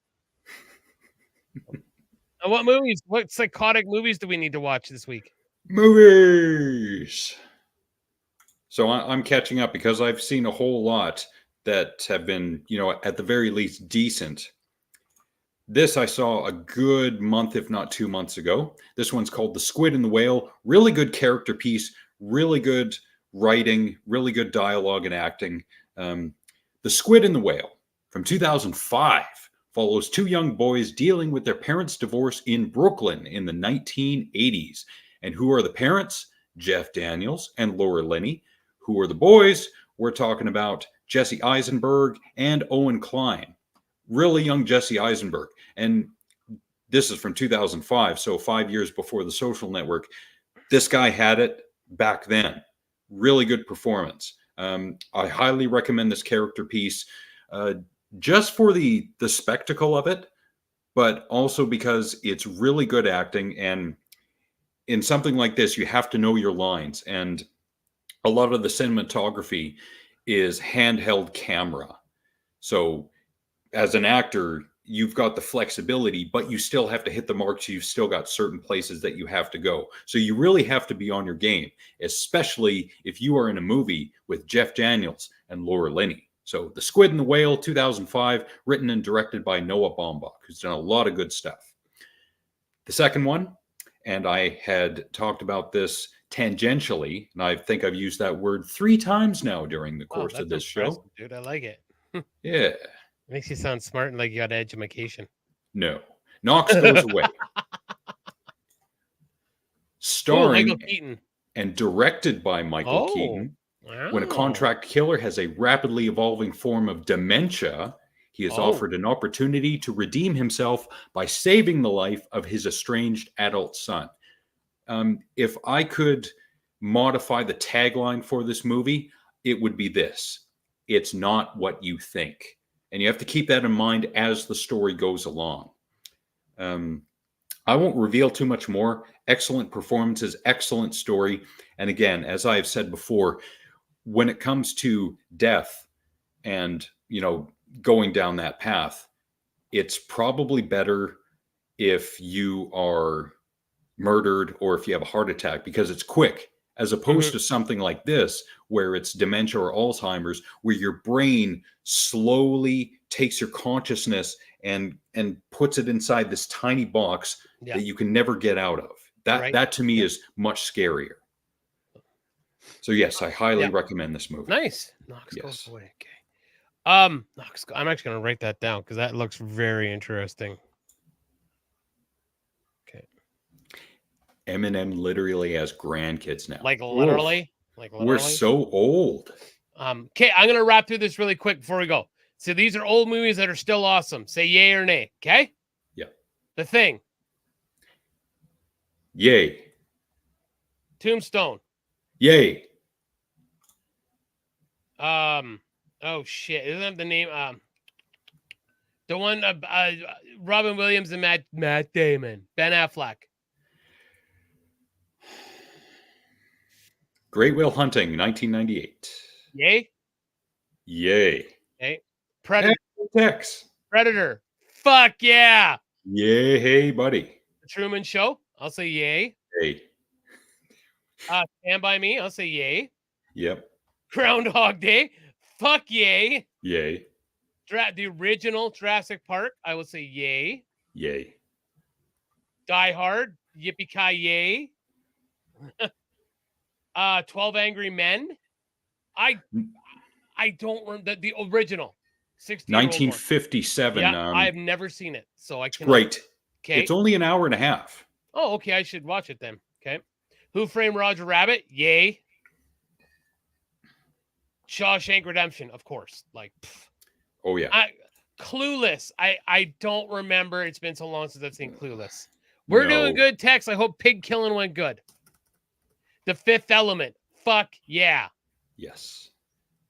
And what psychotic movies do we need to watch this week? Movies. So I'm catching up because I've seen a whole lot that have been, at the very least decent. This I saw a good month, if not 2 months ago. This one's called The Squid and the Whale. Really good character piece, really good writing, really good dialogue and acting. The Squid and the Whale from 2005 follows two young boys dealing with their parents' divorce in Brooklyn in the 1980s. And who are the parents? Jeff Daniels and Laura Linney. Who are the boys? We're talking about Jesse Eisenberg and Owen Klein. Really young Jesse Eisenberg. And this is from 2005, so 5 years before The Social Network. This guy had it back then. Really good performance. I highly recommend this character piece just for the spectacle of it, but also because it's really good acting. And in something like this, you have to know your lines. And a lot of the cinematography is handheld camera. So as an actor, you've got the flexibility, but you still have to hit the marks. You've still got certain places that you have to go. So you really have to be on your game, especially if you are in a movie with Jeff Daniels and Laura Linney. So The Squid and the Whale, 2005, written and directed by Noah Baumbach, who's done a lot of good stuff. The second one, and I had talked about this tangentially, and I think I've used that word 3 times now during the course of this show. Dude, I like it. Yeah. Makes you sound smart and like you got education. No. Knox Goes Away. Starring Michael Keaton. And directed by Michael Keaton. Wow. When a contract killer has a rapidly evolving form of dementia, he is offered an opportunity to redeem himself by saving the life of his estranged adult son. If I could modify the tagline for this movie, it would be this: it's not what you think. And you have to keep that in mind as the story goes along. I won't reveal too much more. Excellent performances, excellent story. And again, as I have said before, when it comes to death and, going down that path, it's probably better if you are murdered or if you have a heart attack, because it's quick, as opposed to something like this, where it's dementia or Alzheimer's, where your brain slowly takes your consciousness and puts it inside this tiny box that you can never get out of. That to me is much scarier. So yes, I highly recommend this movie. Nice. Knox goes away. Okay. Knox, I'm actually gonna write that down because that looks very interesting. Okay. Eminem literally has grandkids now. Like literally? Like literally? We're so old. Okay, I'm gonna wrap through this really quick before we go. So these are old movies that are still awesome. Say yay or nay, okay? Yeah. The Thing. Yay. Tombstone. Yay. Oh shit, isn't that the name? The one Robin Williams and Matt Damon, Ben Affleck. Great Will Hunting, 1998. Yay. Yay. Okay. Predator. Tex. Predator. Fuck yeah. Yay, hey, buddy. The Truman Show. I'll say yay. Hey. Stand By Me. I'll say yay. Yep. Groundhog Day. Fuck yay. Yay. The original Jurassic Park. I will say yay. Yay. Die Hard. Yippee-ki-yay. 12 Angry Men. I don't remember the original. 1957. Yeah, I've never seen it, so I can. Great. Okay. It's only an hour and a half. Oh, okay. I should watch it then. Okay. Who Framed Roger Rabbit? Yay. Shawshank Redemption, of course. Like. Oh yeah. Clueless. I don't remember. It's been so long since I've seen Clueless. We're doing good, Tex. I hope Pig Killing went good. The Fifth Element. Fuck yeah. Yes.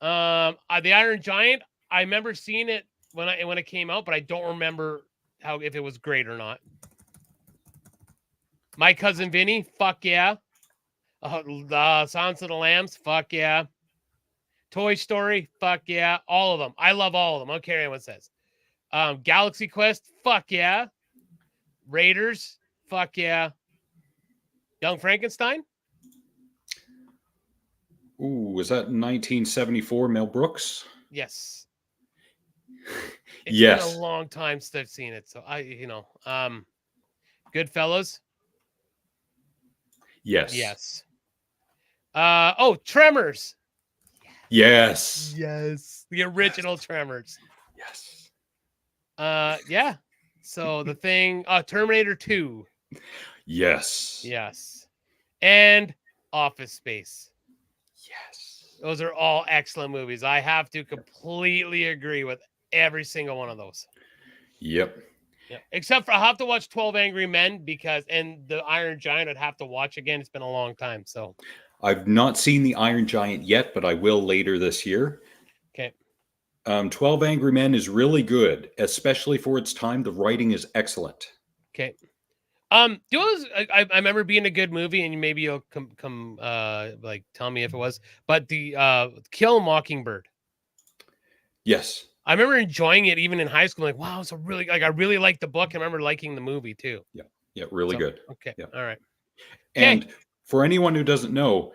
The Iron Giant. I remember seeing it when it came out, but I don't remember if it was great or not. My Cousin Vinny. Fuck yeah. Silence of the Lambs. Fuck yeah. Toy Story. Fuck yeah. All of them. I love all of them. I don't care what anyone says. Galaxy Quest. Fuck yeah. Raiders. Fuck yeah. Young Frankenstein. Ooh, was that 1974 Mel Brooks? Yes. Yes. It's been a long time since I've seen it. So Goodfellas. Yes. Yes. Tremors. Yes. Yes. The original Tremors. Yes. Yeah. So The Thing, Terminator 2. Yes. Yes. And Office Space. Yes. Those are all excellent movies. I have to completely agree with every single one of those. Yep. Yeah. Except for I have to watch 12 Angry Men and the Iron Giant I'd have to watch again. It's been a long time. So I've not seen the Iron Giant yet, but I will later this year. Okay. 12 Angry Men is really good, especially for its time. The writing is excellent. Okay. I remember being a good movie, and maybe you'll come tell me if it was. But the Kill Mockingbird. Yes. I remember enjoying it even in high school. Like, wow, it's I really liked the book. I remember liking the movie too. Yeah. Yeah, really good. Okay. Yeah. All right. And for anyone who doesn't know,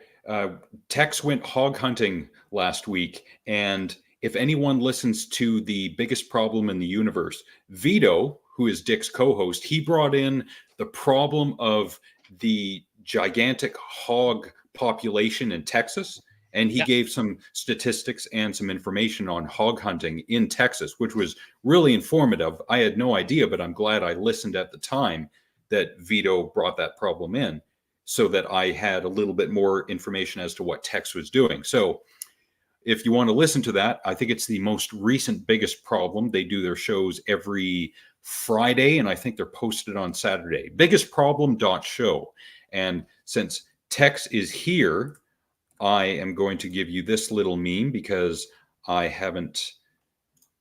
Tex went hog hunting last week, and if anyone listens to The Biggest Problem in the Universe, Vito, who is Dick's co-host, he brought in the problem of the gigantic hog population in Texas, and he gave some statistics and some information on hog hunting in Texas, which was really informative. I had no idea, but I'm glad I listened at the time that Vito brought that problem in, so that I had a little bit more information as to what Tex was doing. So if you want to listen to that, I think it's the most recent Biggest Problem. They do their shows every Friday, and I think they're posted on Saturday. biggestproblem.show. And since Tex is here, I am going to give you this little meme because I haven't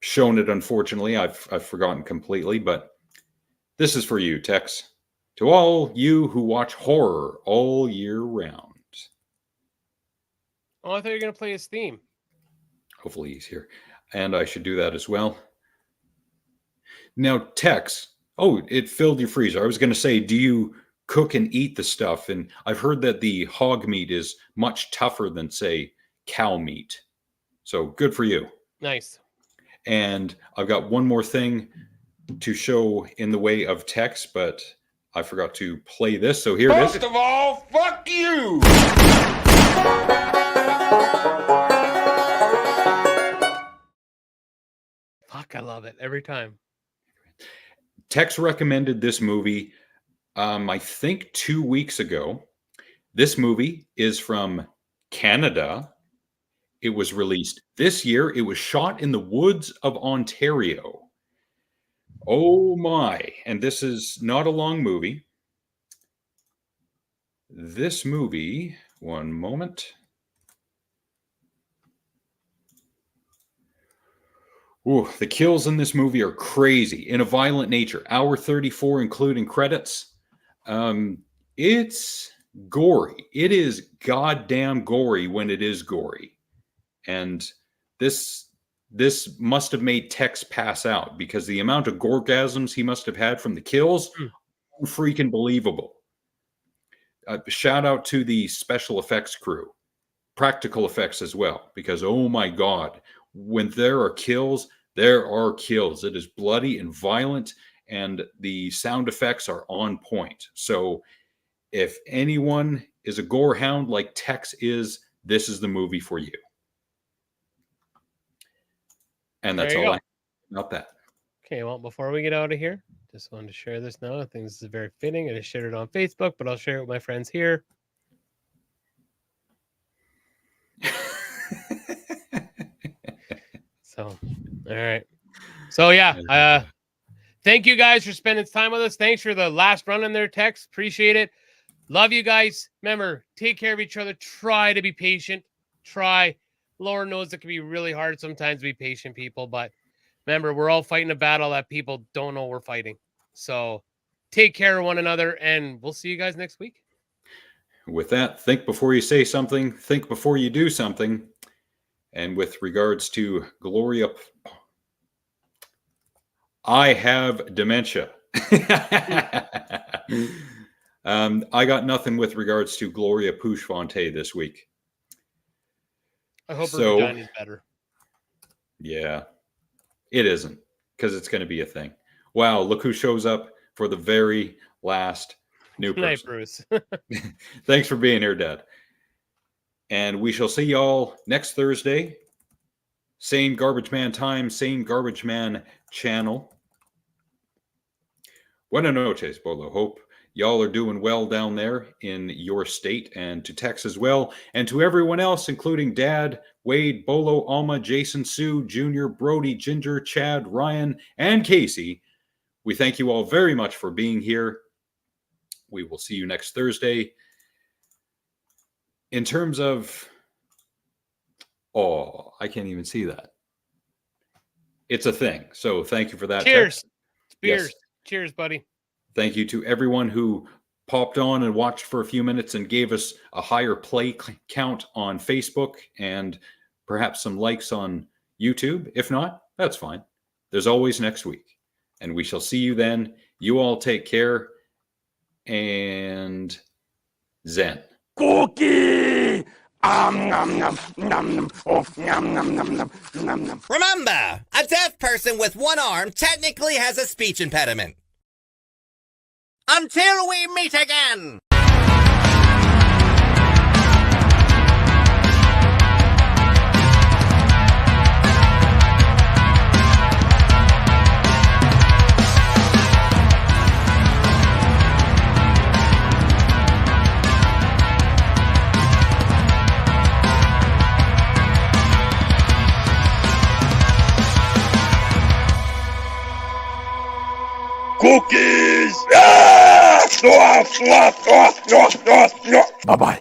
shown it, unfortunately. I've forgotten completely, but this is for you, Tex. To all you who watch horror all year round. Oh, I thought you were going to play his theme. Hopefully he's here. And I should do that as well. Now, Tex. Oh, it filled your freezer. I was going to say, do you cook and eat the stuff? And I've heard that the hog meat is much tougher than, say, cow meat. So good for you. Nice. And I've got one more thing to show in the way of Tex, but I forgot to play this, so here it is. First of all, fuck you! Fuck, I love it every time. Tex recommended this movie, I think 2 weeks ago. This movie is from Canada. It was released this year. It was shot in the woods of Ontario. Oh my. And this is not a long movie. This movie, one moment. Ooh, the kills in this movie are crazy, in a violent nature. Hour 34, including credits. It's gory. It is goddamn gory when it is gory. And this must have made Tex pass out, because the amount of gorgasms he must have had from the kills, freaking believable. Shout out to the special effects crew, practical effects as well, because oh my God, when there are kills, there are kills. It is bloody and violent, and the sound effects are on point. So if anyone is a gore hound like Tex is, this is the movie for you. And that's all I have about that. Okay, well, before we get out of here, just wanted to share this now. I think this is very fitting. I just shared it on Facebook, but I'll share it with my friends here. So, all right. So, yeah. Thank you guys for spending time with us. Thanks for the last run in there, Tex. Appreciate it. Love you guys. Remember, take care of each other. Try to be patient. Try. Lord knows it can be really hard sometimes to be patient, people. But remember, we're all fighting a battle that people don't know we're fighting. So take care of one another, and we'll see you guys next week. With that, think before you say something. Think before you do something. And with regards to Gloria, I have dementia. I got nothing with regards to Gloria Pouche-Fonte this week. I hope her vagina's better. Yeah, it isn't, because it's going to be a thing. Wow, look who shows up for the very last new person. Night, Bruce. Thanks for being here, Dad. And we shall see y'all next Thursday. Same Garbage Man time, same Garbage Man channel. Buenas noches, Bolo. Hope y'all are doing well down there in your state, and to Tex as well. And to everyone else, including Dad, Wade, Bolo, Alma, Jason, Sue, Junior, Brody, Ginger, Chad, Ryan, and Casey, we thank you all very much for being here. We will see you next Thursday. In terms of... Oh, I can't even see that. It's a thing. So thank you for that. Cheers. Cheers. Yes. Cheers, buddy. Thank you to everyone who popped on and watched for a few minutes and gave us a higher play count on Facebook and perhaps some likes on YouTube. If not, that's fine. There's always next week. And we shall see you then. You all take care. And Zen. Cookie! Remember, a deaf person with one arm technically has a speech impediment. Until we meet again! Cookies! Bye-bye.